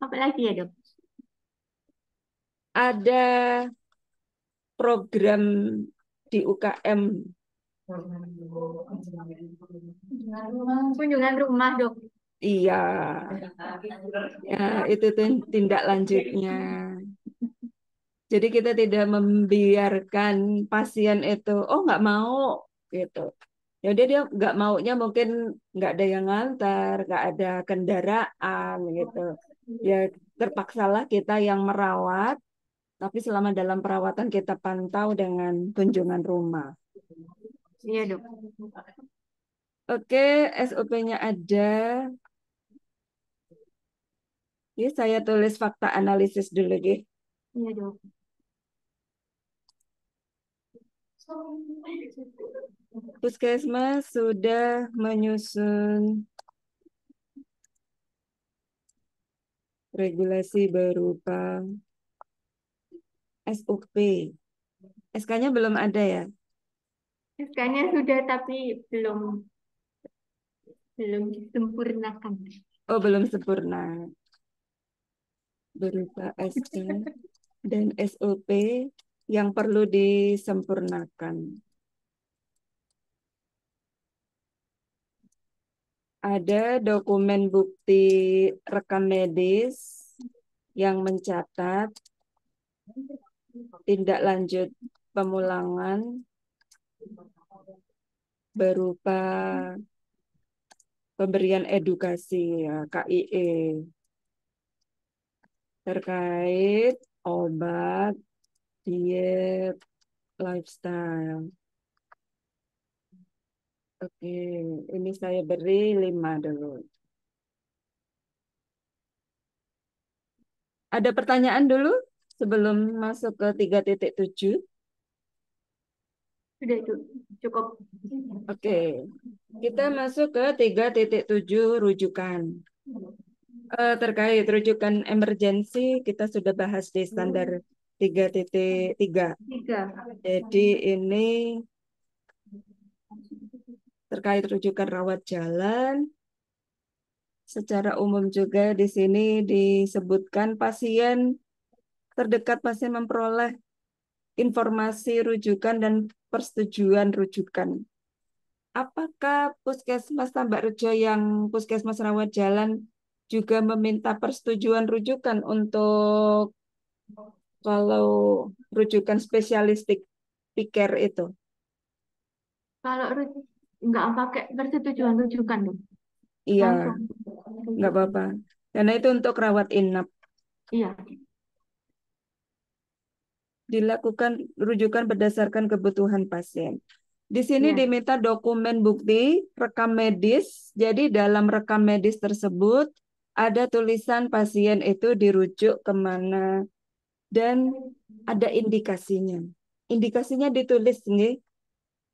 apalagi ya dok? Ada program di UKM. Kunjungan rumah dok. Iya, ya, itu tindak lanjutnya. Jadi kita tidak membiarkan pasien itu, oh nggak mau gitu. Ya udah dia nggak maunya mungkin nggak ada yang ngantar, nggak ada kendaraan gitu. Ya terpaksalah kita yang merawat, tapi selama dalam perawatan kita pantau dengan kunjungan rumah. Iya dok. Oke, SOP-nya ada. Ini saya tulis fakta analisis dulu deh. Iya dok. Puskesmas sudah menyusun regulasi berupa SOP. SK-nya belum ada ya? SK-nya sudah tapi belum belum disempurnakan. Oh, belum sempurna. Berupa SK dan SOP yang perlu disempurnakan. Ada dokumen bukti rekam medis yang mencatat tindak lanjut pemulangan berupa pemberian edukasi ya, KIE terkait obat, diet, lifestyle. Oke, ini saya beri 5 dulu. Ada pertanyaan dulu sebelum masuk ke 3.7? Sudah itu cukup. Oke, kita masuk ke 3.7 rujukan. Terkait rujukan emergensi, kita sudah bahas di standar 3.3. 3. Jadi ini terkait rujukan rawat jalan. Secara umum juga di sini disebutkan pasien terdekat masih memperoleh informasi rujukan dan persetujuan rujukan. Apakah Puskesmas Tambak Rejo yang Puskesmas Rawat Jalan juga meminta persetujuan rujukan untuk kalau rujukan spesialistik piker itu? Kalau nggak pakai persetujuan rujukan dong. Iya, Langsung. nggak apa-apa. Karena itu untuk rawat inap. Iya. Dilakukan rujukan berdasarkan kebutuhan pasien. Di sini Iya. diminta dokumen bukti rekam medis. Jadi dalam rekam medis tersebut ada tulisan pasien itu dirujuk kemana dan ada indikasinya. Indikasinya ditulis nih.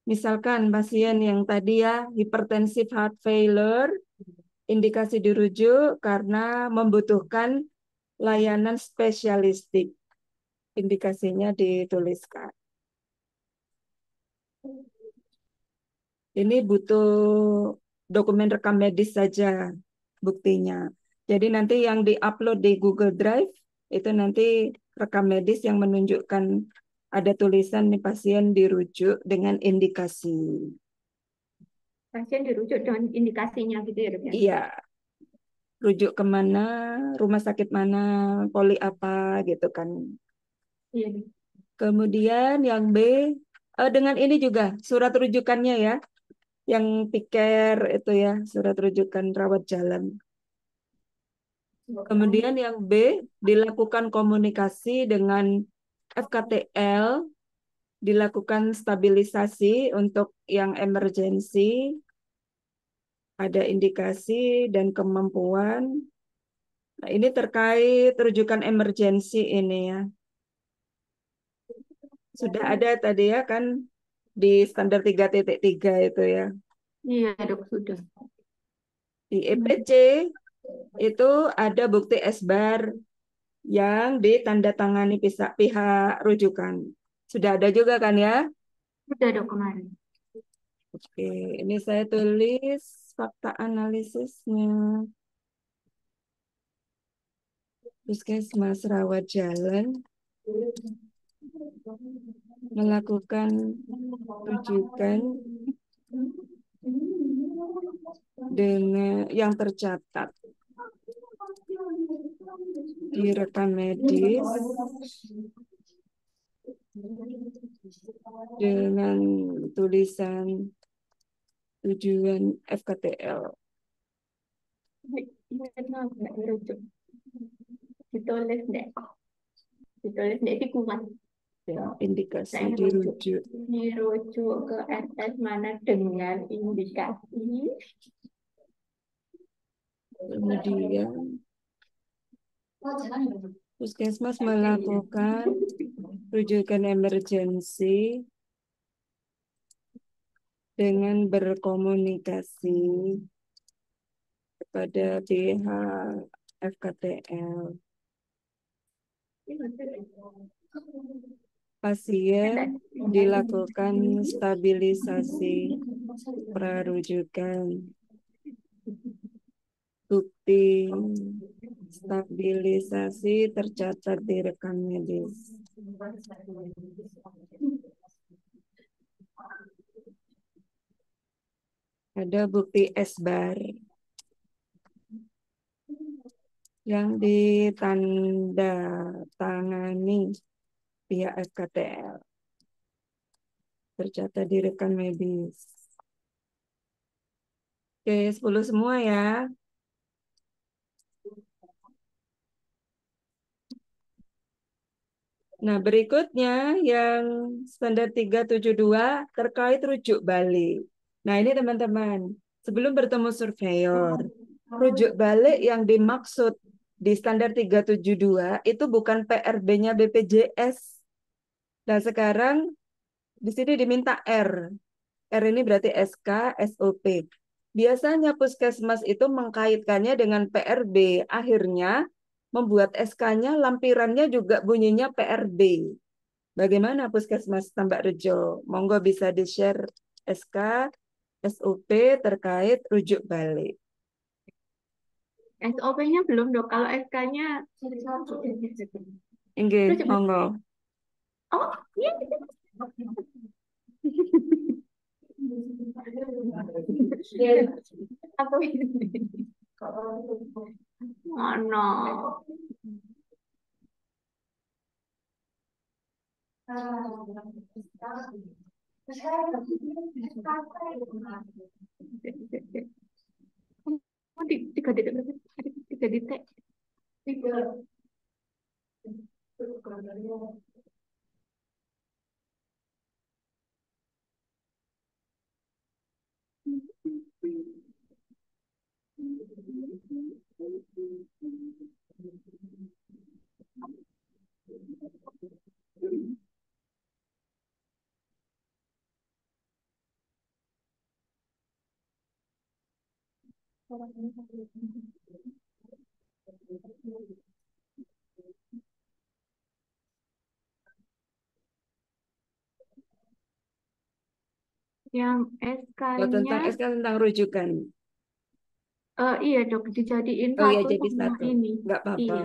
Misalkan pasien yang tadi ya hipertensive heart failure, indikasi dirujuk karena membutuhkan layanan spesialistik. Indikasinya dituliskan. Ini butuh dokumen rekam medis saja buktinya. Jadi nanti yang diupload di Google Drive itu nanti rekam medis yang menunjukkan ada tulisan nih pasien dirujuk dengan indikasi. Pasien dirujuk dengan indikasinya gitu ya, Dok ya? Iya, rujuk kemana, rumah sakit mana, poli apa gitu kan. Iya, Dok. Kemudian yang B, dengan ini juga surat rujukannya ya, yang piker itu ya, surat rujukan rawat jalan. Kemudian yang B, dilakukan komunikasi dengan FKTL, dilakukan stabilisasi untuk yang emergensi, ada indikasi dan kemampuan. Nah, ini terkait rujukan emergensi ini ya. Sudah ada tadi ya kan di standar 3.3 itu ya. Iya, Dok, sudah. Di EPC itu ada bukti SBAR yang ditandatangani pihak rujukan. Sudah ada juga kan ya? Sudah, Dok, kemarin. Oke, ini saya tulis fakta analisisnya. Puskesmas Rawat Jalan melakukan rujukan dengan yang tercatat di rekam medis dengan tulisan tujuan FKTL. Nggak dirujuk. Ditulis deh. Ditulis deh di kuman. Dan indikasi Saya dirujuk. dirujuk ke SS mana dengan indikasi. Kemudian Puskesmas melakukan rujukan emergensi dengan berkomunikasi kepada pihak FKTL. Pasien dilakukan stabilisasi prarujukan. Bukti stabilisasi tercatat di rekam medis. Ada bukti SBAR yang ditandatangani pihak FKTL. Tercatat di rekam medis. Oke, 10 semua ya. Nah, berikutnya yang standar 372 terkait rujuk balik. Nah, ini teman-teman, sebelum bertemu surveyor, rujuk balik yang dimaksud di standar 372 itu bukan PRB-nya BPJS. Nah, sekarang di sini diminta R. R ini berarti SK, SOP. Biasanya puskesmas itu mengkaitkannya dengan PRB. Akhirnya membuat SK-nya, lampirannya juga bunyinya PRB. Bagaimana puskesmas Tambak Rejo? Monggo bisa di-share SK, SOP terkait rujuk balik. SOP-nya belum dok. Kalau SK-nya Inggih, rujuk. monggo. Oh, iya. Apa ini? Mana? Oh, tiga titik, tiga titik. Yang Oh, tentang SK-nya, SK tentang rujukan. iya dok, dijadiin Oh ya, satu jadi sama satu. ini. Nggak apa-apa. Iya,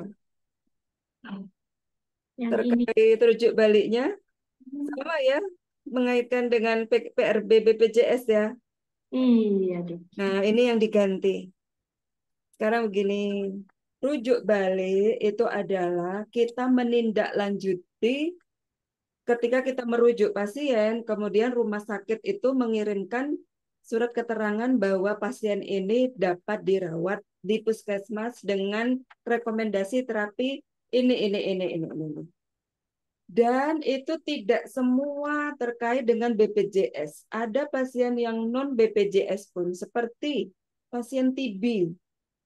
yang ini. Terkait rujuk baliknya, sama ya, mengaitkan dengan PRB BPJS ya. Iya dok. Nah, ini yang diganti. Sekarang begini, rujuk balik itu adalah kita menindaklanjuti ketika kita merujuk pasien, kemudian rumah sakit itu mengirimkan surat keterangan bahwa pasien ini dapat dirawat di puskesmas dengan rekomendasi terapi ini. Dan itu tidak semua terkait dengan BPJS. Ada pasien yang non BPJS pun seperti pasien TB,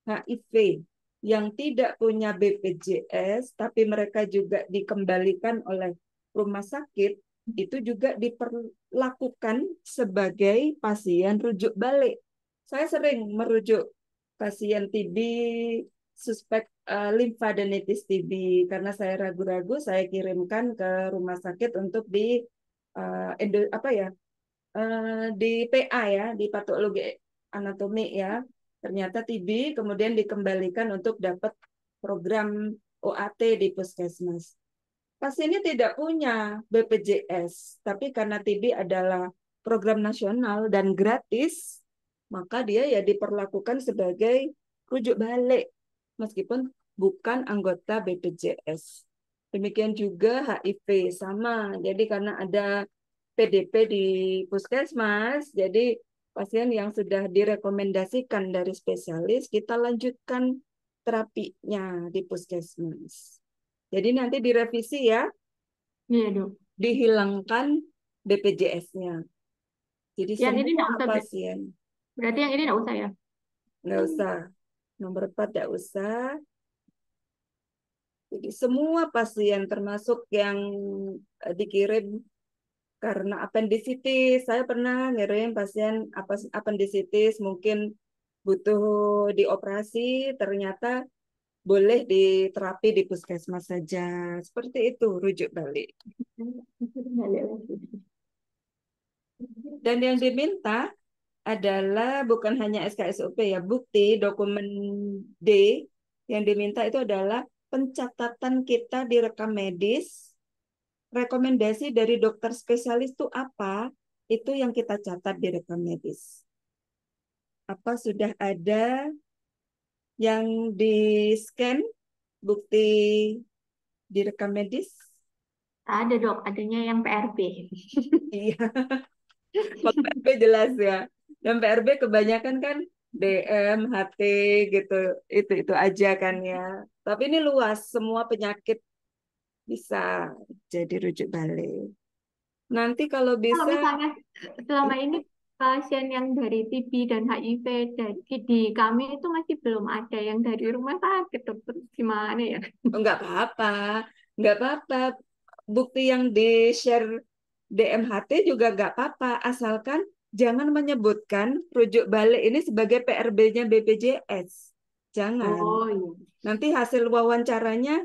HIV yang tidak punya BPJS, tapi mereka juga dikembalikan oleh rumah sakit, itu juga diperlakukan sebagai pasien rujuk balik. Saya sering merujuk pasien TB, suspek limfadenitis TB, karena saya ragu-ragu, saya kirimkan ke rumah sakit untuk di di PA ya, di patologi anatomi ya. Ternyata TB kemudian dikembalikan untuk dapat program OAT di puskesmas. Pasiennya tidak punya BPJS, tapi karena TB adalah program nasional dan gratis, maka dia ya diperlakukan sebagai rujuk balik meskipun bukan anggota BPJS. Demikian juga HIV sama. Jadi karena ada PDP di puskesmas, jadi pasien yang sudah direkomendasikan dari spesialis, kita lanjutkan terapinya di puskesmas. Jadi nanti direvisi ya, Iya dok. dihilangkan BPJS-nya. Jadi Yang ini nggak semua usah. pasien, Berarti yang ini nggak usah ya? nggak usah, nomor 4 nggak usah. Jadi semua pasien termasuk yang dikirim karena apendisitis. Saya pernah ngirim pasien apendisitis mungkin butuh dioperasi, ternyata boleh diterapi di puskesmas saja. Seperti itu rujuk balik. Dan yang diminta adalah bukan hanya SKSOP ya, bukti dokumen D yang diminta itu adalah pencatatan kita di rekam medis, rekomendasi dari dokter spesialis itu apa, itu yang kita catat di rekam medis. Apa sudah ada yang di-scan bukti di rekam medis? Ada dok, adanya yang PRB. Iya, kalau PRB jelas ya. Dan PRB kebanyakan kan DM, HT gitu, itu aja kan ya. Tapi ini luas, semua penyakit bisa jadi rujuk balik. Nanti kalau Kalau bisa, misalnya selama ini pasien yang dari TB dan HIV di kami itu masih belum ada yang dari rumah sakit, dokter. Gimana ya? Oh, nggak apa-apa. Bukti yang di-share DMHT juga nggak apa-apa, asalkan jangan menyebutkan rujuk balik ini sebagai PRB-nya BPJS. Jangan. Oh iya. Nanti hasil wawancaranya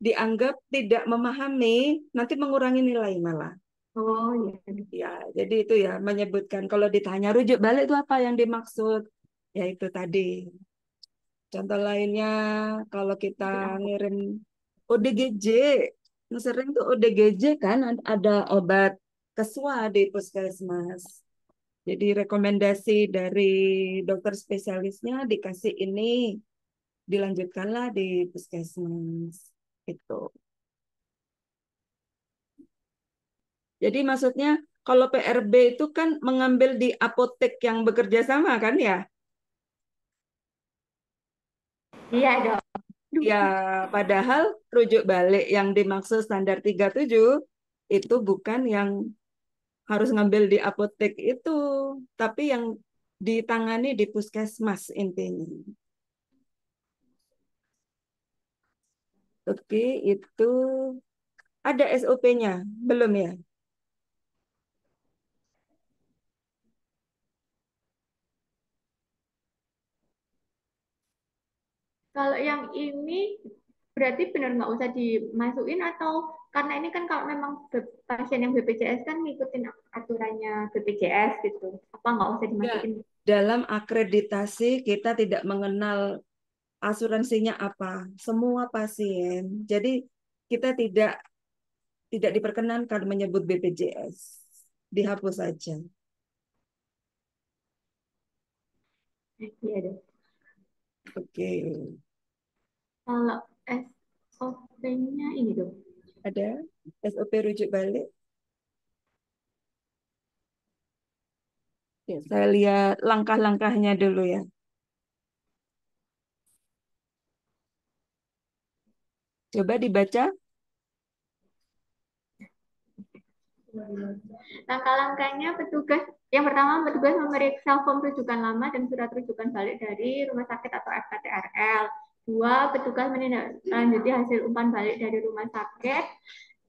dianggap tidak memahami, nanti mengurangi nilai malah. Oh iya. Ya, jadi itu ya menyebutkan kalau ditanya rujuk balik itu apa yang dimaksud? Ya itu tadi. Contoh lainnya kalau kita ngirim ODGJ, yang sering tuh ODGJ kan ada obat kesua di puskesmas. Jadi rekomendasi dari dokter spesialisnya dikasih ini, dilanjutkanlah di puskesmas. Itu. Jadi maksudnya kalau PRB itu kan mengambil di apotek yang bekerja sama kan ya? Iya dok. Ya, padahal rujuk balik yang dimaksud standar 37 itu bukan yang harus ngambil di apotek itu, tapi yang ditangani di puskesmas intinya. Oke, itu ada SOP-nya, belum ya? Kalau yang ini berarti benar nggak usah dimasukin atau karena ini kan kalau memang pasien yang BPJS kan ngikutin aturannya BPJS gitu. Apa nggak usah Ya, dimasukin? dalam akreditasi kita tidak mengenal asuransinya apa, semua pasien. Jadi kita tidak diperkenankan menyebut BPJS. Dihapus saja. Iya dok. Oke. Kalau SOP-nya ini dok. Ada SOP rujuk balik. Ya, saya lihat langkah-langkahnya dulu ya. Coba dibaca. Langkah-langkahnya petugas yang pertama petugas memeriksa form rujukan lama dan surat rujukan balik dari rumah sakit atau FKTRL. Dua, petugas menindaklanjuti hasil umpan balik dari rumah sakit.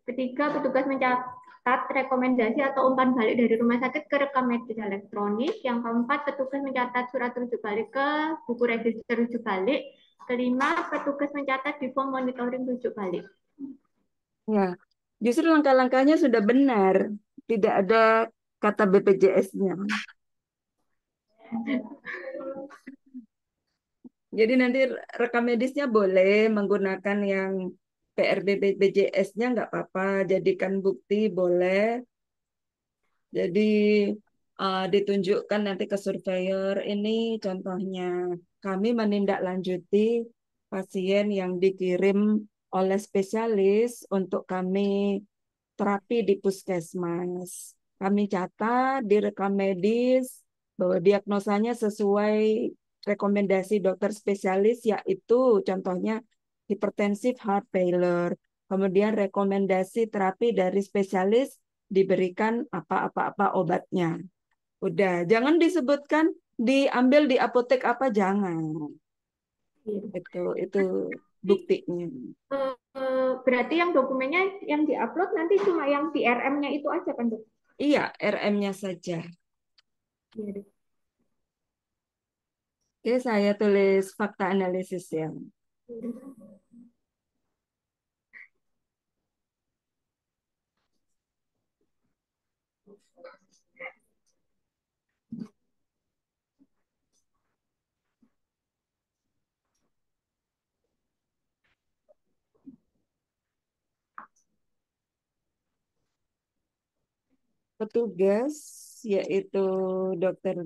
Ketiga, petugas mencatat rekomendasi atau umpan balik dari rumah sakit ke rekam medis elektronik. Yang keempat, petugas mencatat surat rujuk balik ke buku register rujuk balik. Kelima, petugas mencatat di form monitoring rujuk balik. Ya, justru langkah-langkahnya sudah benar. Tidak ada kata BPJS-nya. Jadi nanti rekam medisnya boleh menggunakan yang PRB BPJS-nya nggak apa-apa. Jadikan bukti boleh. Jadi ditunjukkan nanti ke surveyor. Ini contohnya kami menindaklanjuti pasien yang dikirim oleh spesialis untuk kami terapi di puskesmas. Kami catat di rekam medis bahwa diagnosanya sesuai rekomendasi dokter spesialis, yaitu contohnya hipertensive heart failure. Kemudian rekomendasi terapi dari spesialis diberikan apa-apa obatnya. Udah, jangan disebutkan diambil di apotek apa, jangan. Itu buktinya. Berarti yang dokumennya yang diupload nanti cuma yang di RM-nya itu aja kan dok? Iya, RM-nya saja. Iya dok. Oke, saya tulis fakta analisis ya. Petugas yaitu dokter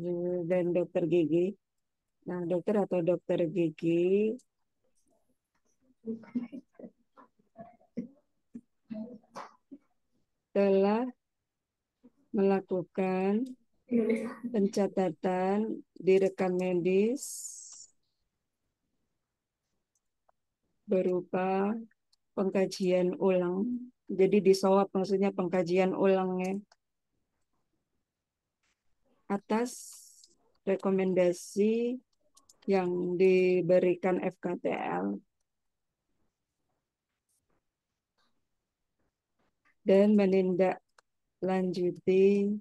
dan dokter gigi. Nah, dokter atau dokter gigi telah melakukan pencatatan di rekam medis berupa pengkajian ulang. Jadi disawab maksudnya pengkajian ulang ya. atas rekomendasi yang diberikan FKTL dan menindaklanjuti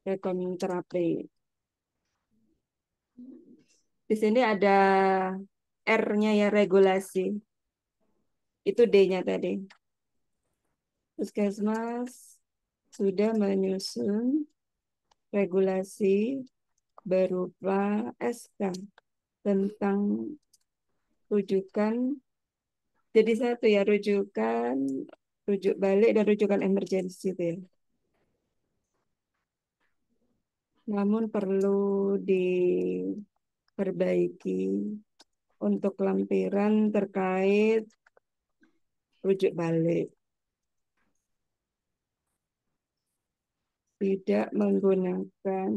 rekom terapi. Di sini ada R-nya ya, regulasi. Itu D-nya tadi. Puskesmas sudah menyusun regulasi berupa SK tentang rujukan. Jadi satu ya, rujukan, rujuk balik, dan rujukan emergensi itu ya. Namun perlu diperbaiki untuk lampiran terkait rujuk balik. Tidak menggunakan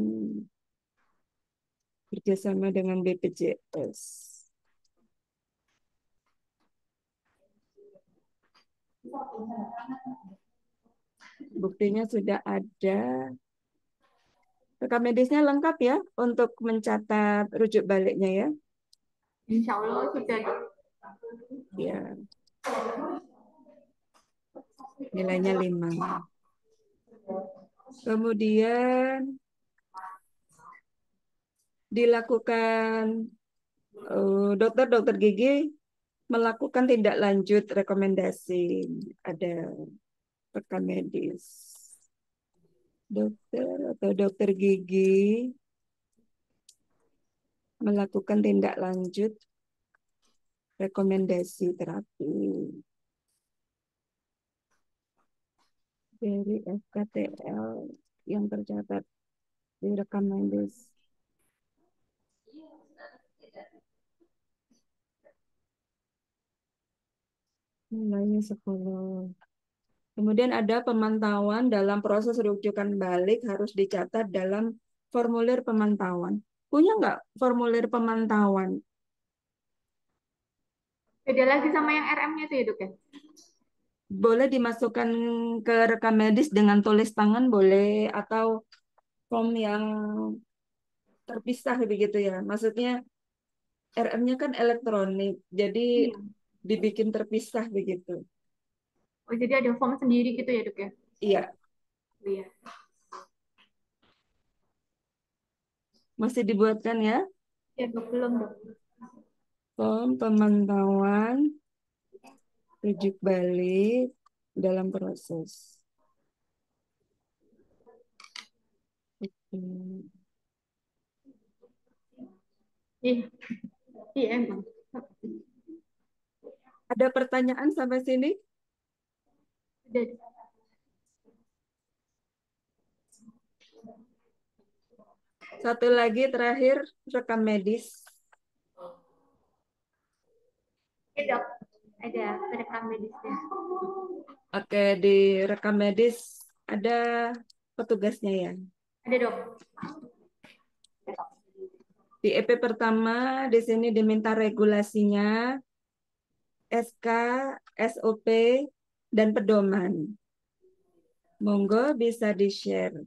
kerjasama dengan BPJS. Buktinya sudah ada. Rekam medisnya lengkap ya untuk mencatat rujuk baliknya ya. Insya Allah sudah, Dok. Ya, nilainya 5. Kemudian dilakukan dokter gigi melakukan tindak lanjut rekomendasi. Ada rekam medis. Dokter atau dokter gigi melakukan tindak lanjut rekomendasi terapi dari FKTL yang tercatat di rekam medis. Nilainya 10. Kemudian ada pemantauan dalam proses rujukan balik harus dicatat dalam formulir pemantauan. Punya nggak formulir pemantauan? Beda lagi sama yang RM-nya tuh ya, Dok ya? Boleh dimasukkan ke rekam medis dengan tulis tangan boleh, atau form yang terpisah begitu ya. Maksudnya RM-nya kan elektronik, jadi Iya. dibikin terpisah begitu. Oh, jadi ada form sendiri gitu ya, Dok ya? Iya, Iya. masih dibuatkan ya. Ya, Dok, belum, Dok. Form pemantauan rujuk balik dalam proses. Iya, iya emang. Ada pertanyaan sampai sini? Udah. Satu lagi terakhir, rekam medis. Oke, Dok. Ada rekam medisnya. Oke, di rekam medis ada petugasnya ya. Ada, Dok. Di EP pertama di sini diminta regulasinya, SK, SOP, dan pedoman. Monggo bisa di-share.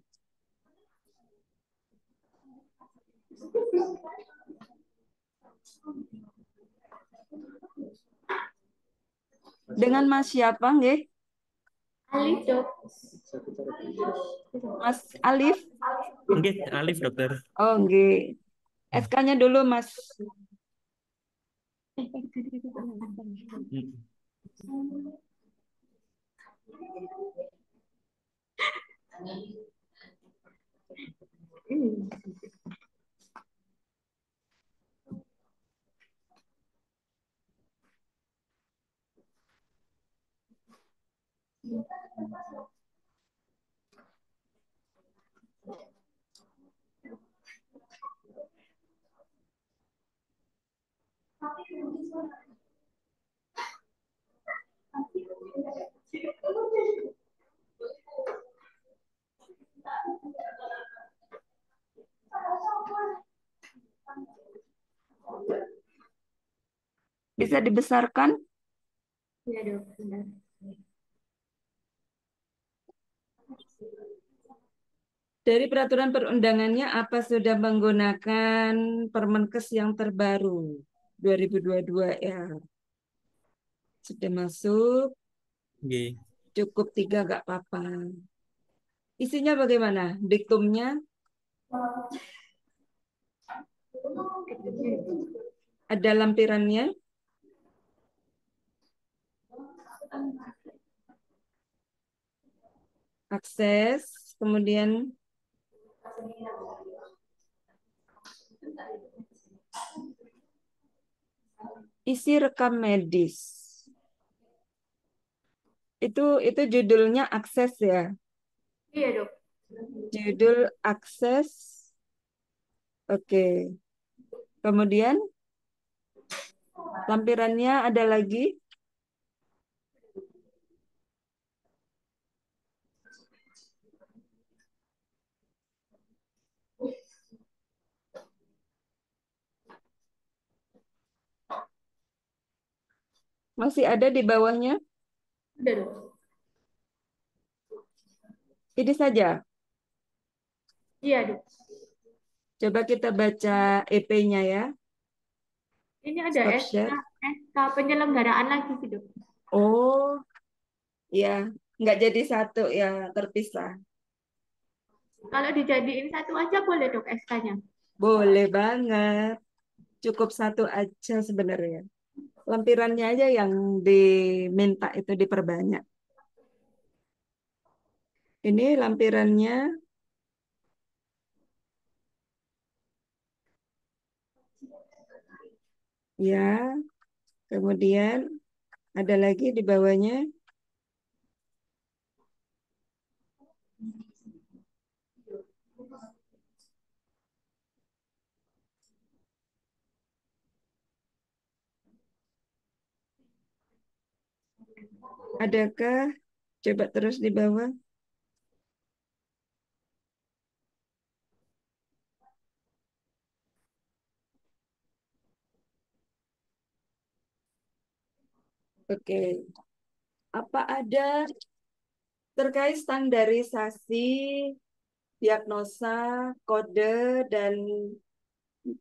Dengan Mas siapa nggih? Alif, Dok. Mas Alif? Oke, Alif dokter. Oh, nggih. SK-nya dulu, Mas. Bisa dibesarkan? Iya, Dok. Benar. Dari peraturan perundangannya apa sudah menggunakan Permenkes yang terbaru 2022 ya? Sudah masuk, Nggih. cukup 3 nggak apa-apa. Isinya bagaimana? Diktumnya ada lampirannya, akses, kemudian isi rekam medis. Itu judulnya akses ya. Iya, Dok. Judul akses. Oke. Kemudian lampirannya ada lagi. Masih ada di bawahnya. Udah, Dok. Ini saja. Iya, Dok. Coba kita baca EP-nya ya. Ini ada Stop SK, share. SK penyelenggaraan lagi sih, Dok. Oh, ya. Nggak jadi satu ya, terpisah. Kalau dijadiin satu aja boleh, Dok, SK-nya. Boleh banget. Cukup satu aja sebenarnya. Lampirannya aja yang diminta itu diperbanyak. Ini lampirannya. Ya, kemudian ada lagi di bawahnya. Adakah? Coba terus di bawah. Oke. Apa ada terkait standarisasi, diagnosa, kode, dan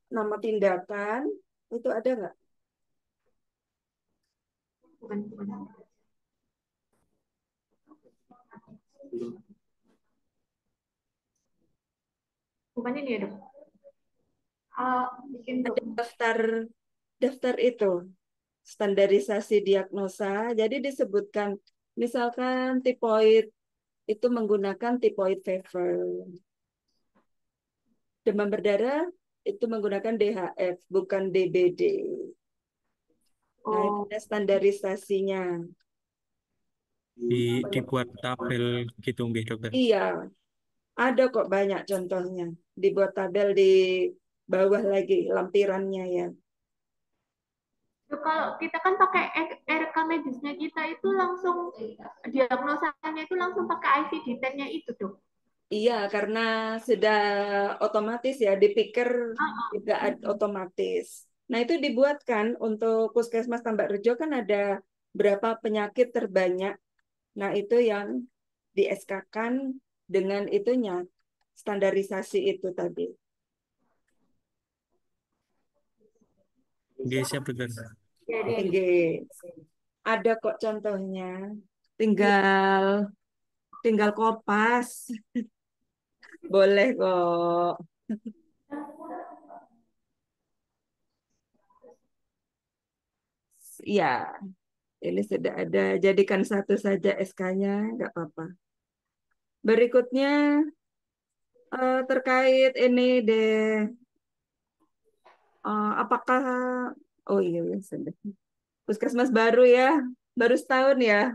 nama tindakan? Itu ada nggak? Bukan, bukan. Bukan ini ya, Dok. Bikin, Dok. Daftar daftar itu standarisasi diagnosa. Jadi disebutkan misalkan tipoid itu menggunakan tipoid fever. Demam berdarah itu menggunakan DHF bukan DBD. Nah, itu Oh, ada standarisasinya. Dibuat tabel gitu nggih, dokter. Iya, ada kok banyak contohnya. Dibuat tabel di bawah lagi lampirannya ya. kalau kita kan pakai RK medisnya kita itu langsung diagnosanya itu langsung pakai ICD-10-nya itu, Dok. Iya, karena sudah otomatis ya, dipikir juga otomatis. Nah, itu dibuatkan untuk Puskesmas Tambak Rejo kan ada berapa penyakit terbanyak. Nah, itu yang di SK-kan dengan itunya, standarisasi itu tadi. Nggih, siap, dokter. Jadi, Oke, ada kok contohnya. Tinggal tinggal kopas. Boleh kok. Ya, ini sudah ada. Jadikan satu saja SK-nya, nggak apa-apa. Berikutnya terkait ini deh. Apakah oh iya ya sudah. Puskesmas baru ya, baru setahun ya.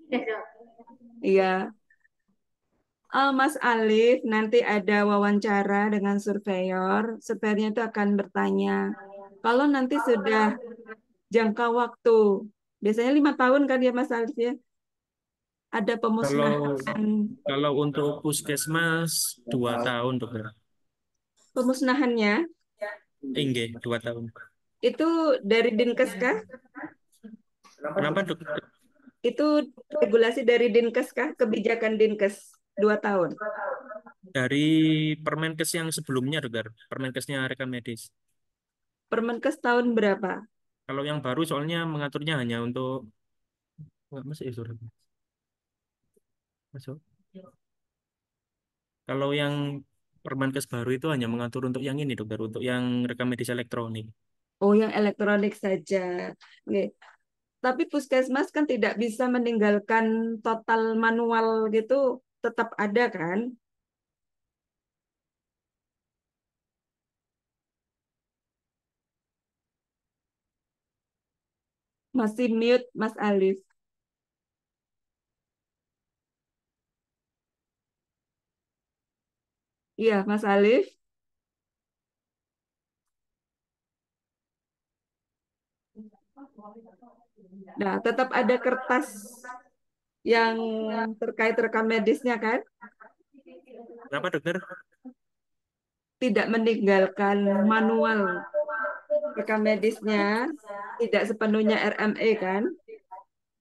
ya, Dok. Iya. Mas Alif nanti ada wawancara dengan surveyor. Surveyornya itu akan bertanya, kalau nanti sudah jangka waktu, biasanya 5 tahun kan ya Mas Alif ya, ada Kalau pemusnahan. kalau untuk puskesmas 2 tahun, dokter. Pemusnahannya Nggih, 2 tahun. itu dari Dinkes kah? Kenapa, dokter? Itu regulasi dari Dinkes kah? Kebijakan Dinkes? 2 tahun. Dari Permenkes yang sebelumnya, dokter. Permenkesnya rekam medis. Permenkes tahun berapa? Kalau yang baru soalnya mengaturnya hanya untuk nggak masuk ya surat. Masuk. Kalau yang Permenkes baru itu hanya mengatur untuk yang ini, dokter, untuk yang rekam medis elektronik. Oh, yang elektronik saja. Oke. Tapi puskesmas kan tidak bisa meninggalkan total manual gitu, tetap ada kan? Masih mute, Mas Alif. Iya, Mas Alif. Nah, tetap ada kertas yang terkait rekam medisnya kan? Kenapa, dokter? Tidak meninggalkan manual rekam medisnya, tidak sepenuhnya RME kan?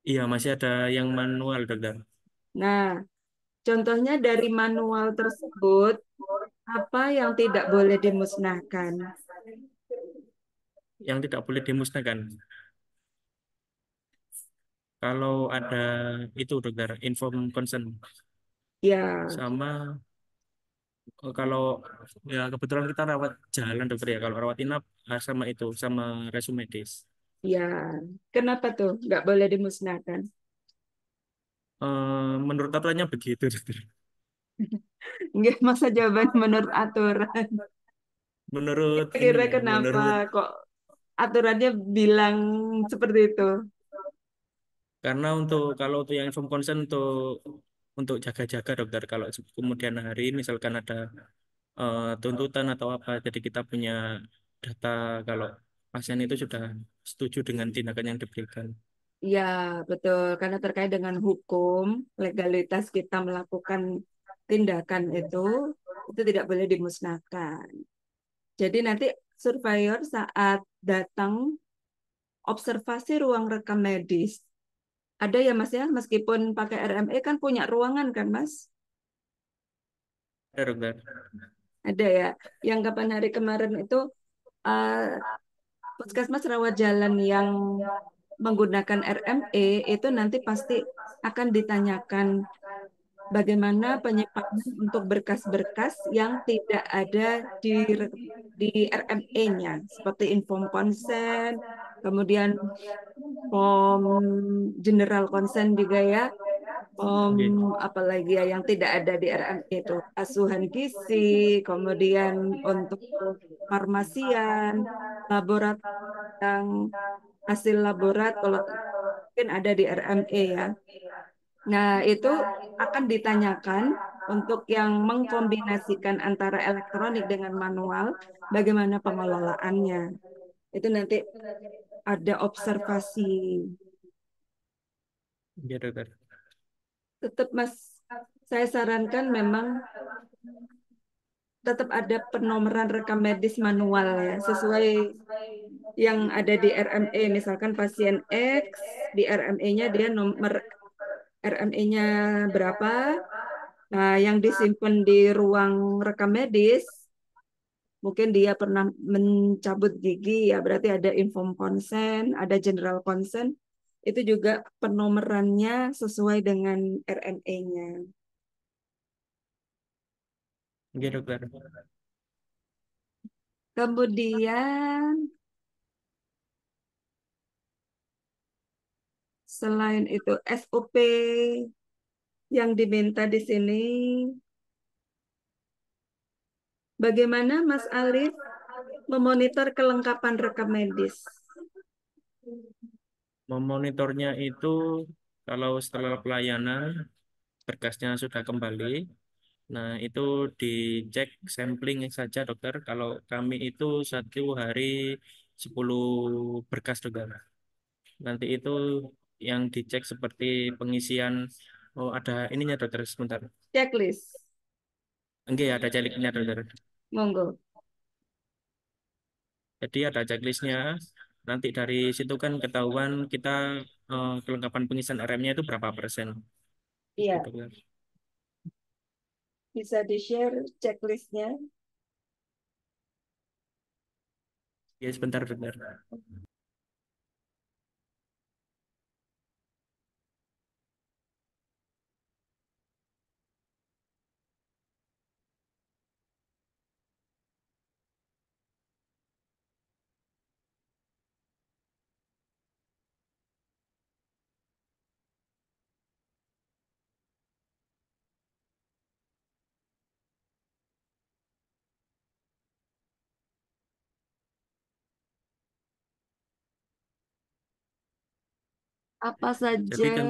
Iya, masih ada yang manual, dokter. Nah, contohnya dari manual tersebut, apa yang tidak boleh dimusnahkan? Yang tidak boleh dimusnahkan. Kalau ada itu, dokter, inform consent. Ya, Sama kalau ya kebetulan kita rawat jalan, dokter ya. Kalau rawat inap sama itu, sama resume medis. ya. Kenapa tuh nggak boleh dimusnahkan? Menurut aturannya begitu, dokter. Nggak, masa jawaban menurut aturan. Menurut ini Kira ya, kenapa menurut kok aturannya bilang seperti itu? karena untuk kalau untuk yang inform consent untuk jaga-jaga, dokter. Kalau kemudian hari misalkan ada tuntutan atau apa, jadi kita punya data kalau pasien itu sudah setuju dengan tindakan yang diberikan. Ya, betul. Karena terkait dengan hukum, legalitas kita melakukan tindakan itu tidak boleh dimusnahkan. Jadi nanti surveyor saat datang observasi ruang rekam medis. Ada ya Mas ya, meskipun pakai RME kan punya ruangan kan Mas? Ya, dokter. Ada ya. Yang kapan hari kemarin itu eh, puskesmas rawat jalan yang menggunakan RME itu nanti pasti akan ditanyakan bagaimana penyimpanan untuk berkas-berkas yang tidak ada di RME-nya, seperti inform consent, kemudian form general consent juga ya, Oke. apalagi ya yang tidak ada di RME itu, asuhan gizi, kemudian untuk farmasian, laborat yang hasil laborat kalau mungkin ada di RME ya. Nah, itu akan ditanyakan untuk yang mengkombinasikan antara elektronik dengan manual, bagaimana pengelolaannya. Itu nanti ada observasi. Ya, dokter. Tetap Mas, saya sarankan memang tetap ada penomoran rekam medis manual ya, sesuai yang ada di RME. Misalkan pasien X, di RME-nya dia nomor RME-nya berapa. Nah, yang disimpan di ruang rekam medis, mungkin dia pernah mencabut gigi, ya berarti ada inform consent, ada general consent, itu juga penomorannya sesuai dengan RME-nya. Oke, dokter. Kemudian, selain itu, SOP yang diminta di sini, bagaimana Mas Alif memonitor kelengkapan rekam medis? Memonitornya itu kalau setelah pelayanan berkasnya sudah kembali, nah itu dicek sampling saja, dokter. Kalau kami itu 1 hari 10 berkas, dokter. Nanti itu yang dicek seperti pengisian, oh ada ininya, dokter, sebentar. Checklist, Enggak, ada checklistnya, dokter. monggo. Jadi ada checklistnya. Nanti dari situ kan ketahuan kita kelengkapan pengisian RM-nya itu berapa persen. Gitu, Iya. dokter. Bisa di-share checklistnya. Ya, sebentar, sebentar. Apa saja Jadi tentang,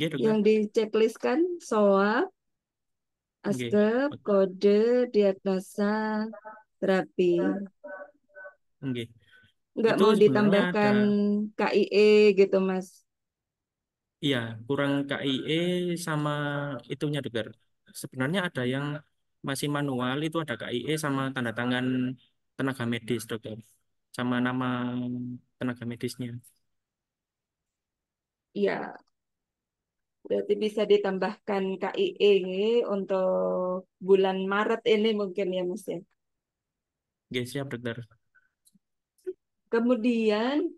ya dokter. yang di-checklistkan? SOAP, Oke. ASKEP, kode, diagnosa, terapi. Oke. Nggak Itu mau sebenarnya ada, ditambahkan KIE gitu, Mas. iya, kurang KIE sama itunya dokter. Sebenarnya ada yang masih manual, itu ada KIE sama tanda tangan tenaga medis dokter, sama nama tenaga medisnya. Ya, berarti bisa ditambahkan KIE untuk bulan Maret ini mungkin ya, Mas ya. Oke, siap dokter. Kemudian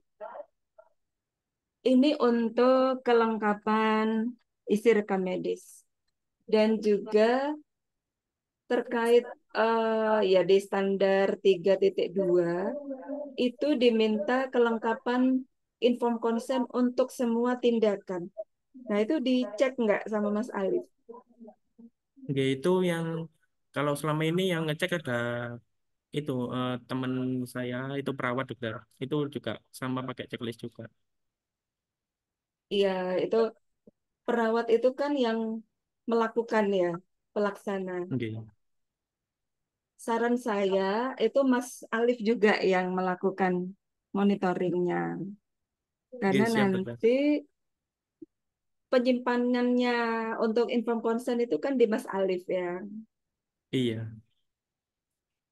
ini untuk kelengkapan isi rekam medis dan juga terkait ya di standar 3.2 itu diminta kelengkapan inform consent untuk semua tindakan. Nah, itu dicek nggak sama Mas Alif? Oke, itu yang kalau selama ini yang ngecek ada itu teman saya itu perawat dokter. Itu juga sama pakai checklist juga. Iya, itu perawat itu kan yang melakukan ya, pelaksana. Oke. Saran saya itu Mas Alif juga yang melakukan monitoringnya. Oke, Karena siap dokter. nanti penyimpanannya untuk inform consent itu kan di Mas Alif ya. Iya.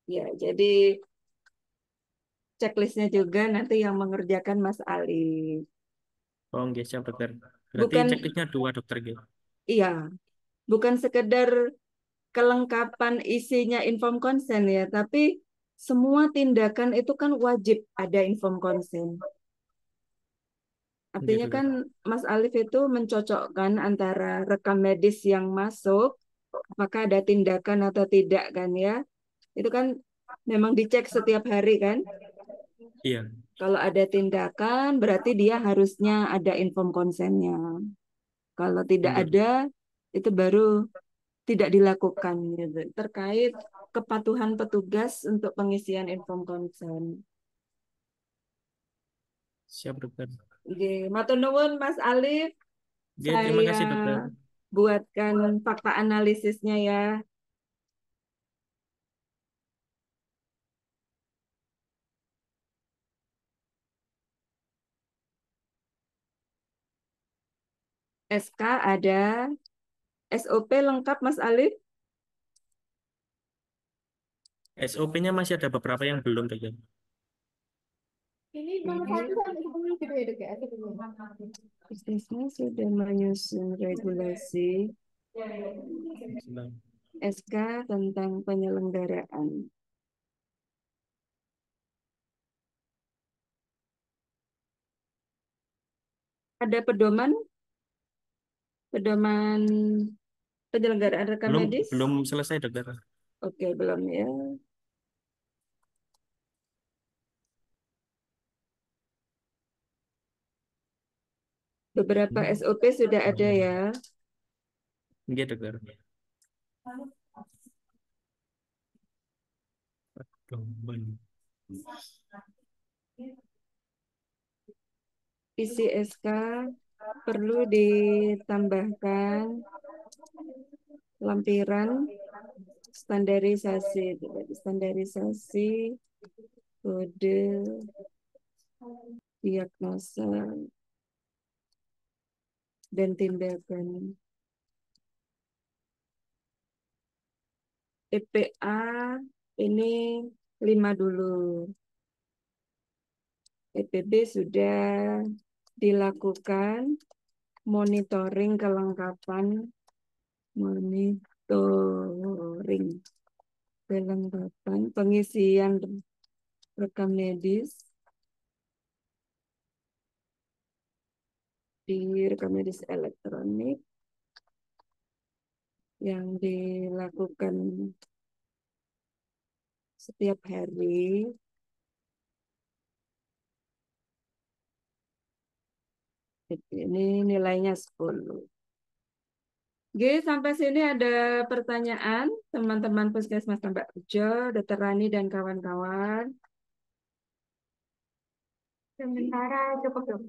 Ya, jadi checklistnya juga nanti yang mengerjakan Mas Alif. Oh, oke, siap dokter. Berarti Bukan, checklistnya dua dokter gitu. iya, bukan sekedar kelengkapan isinya inform consent ya, tapi semua tindakan itu kan wajib ada inform consent. Oke Artinya dokter. kan Mas Alif itu mencocokkan antara rekam medis yang masuk, apakah ada tindakan atau tidak kan ya. Itu kan memang dicek setiap hari kan. Iya. Kalau ada tindakan berarti dia harusnya ada inform consentnya. Kalau tidak Oke, ada itu baru tidak dilakukan gitu. Terkait kepatuhan petugas untuk pengisian inform consent. siap dokter. Oke, matur nuwun Mas Alif. Oke, terima Saya kasih dokter. buatkan fakta analisisnya ya. SK ada, SOP lengkap Mas Alif. SOP-nya masih ada beberapa yang belum dokter. Ini nomor Ini 1 sampai 10 gitu ya dok ya? bisnisnya sudah menyusun regulasi Sebentar. SK tentang penyelenggaraan. Ada pedoman, pedoman penyelenggaraan rekam Belum medis. belum selesai dokter. Oke, belum ya. Beberapa SOP sudah ada ya. Oke dokter. Pedoman. Isi SK perlu ditambahkan lampiran standarisasi, standarisasi kode diagnosa dan tindakan. EPA ini 5 dulu. EPB sudah dilakukan monitoring kelengkapan monitoring kelengkapan pengisian rekam medis di rekam medis elektronik yang dilakukan setiap hari. Ini nilainya 10. Oke, sampai sini ada pertanyaan teman-teman Puskesmas Tambak Rejo, Dokter Rani dan kawan-kawan. Sementara cukup dok.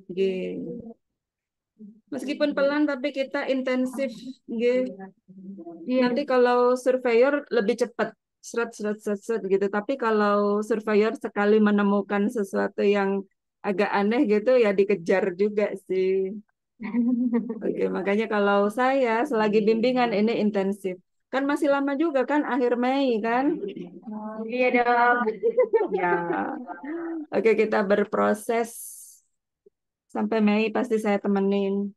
Oke. Meskipun pelan tapi kita intensif. Oke. Iya Nanti dok. kalau surveyor lebih cepat, seret gitu. Tapi kalau surveyor sekali menemukan sesuatu yang agak aneh gitu ya dikejar juga sih. Oke, makanya kalau saya selagi bimbingan ini intensif. Kan masih lama juga kan akhir Mei kan? Iya dok. Ya. Oke, kita berproses sampai Mei pasti saya temenin.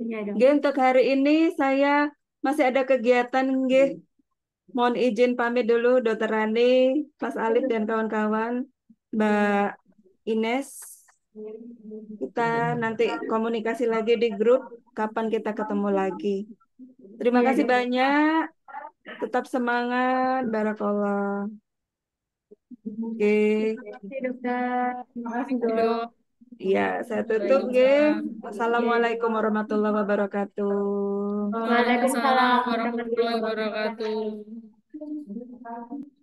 Iya dok. Oke, untuk hari ini saya masih ada kegiatan, nggih. Mohon izin pamit dulu, Dokter Rani, Mas Alif dan kawan-kawan, Mbak Ines. Kita nanti komunikasi lagi di grup, kapan kita ketemu lagi. Terima Iya kasih dok. banyak, tetap semangat, Barakallah. Oke, Terima kasih dokter. Terima kasih Thank you, dok. Dok. ya saya tutup, nggih. Waalaikumsalam. Wassalamualaikum warahmatullahi wabarakatuh. Waalaikumsalam Waalaikumsalam warahmatullahi warahmatullahi wabarakatuh. wabarakatuh.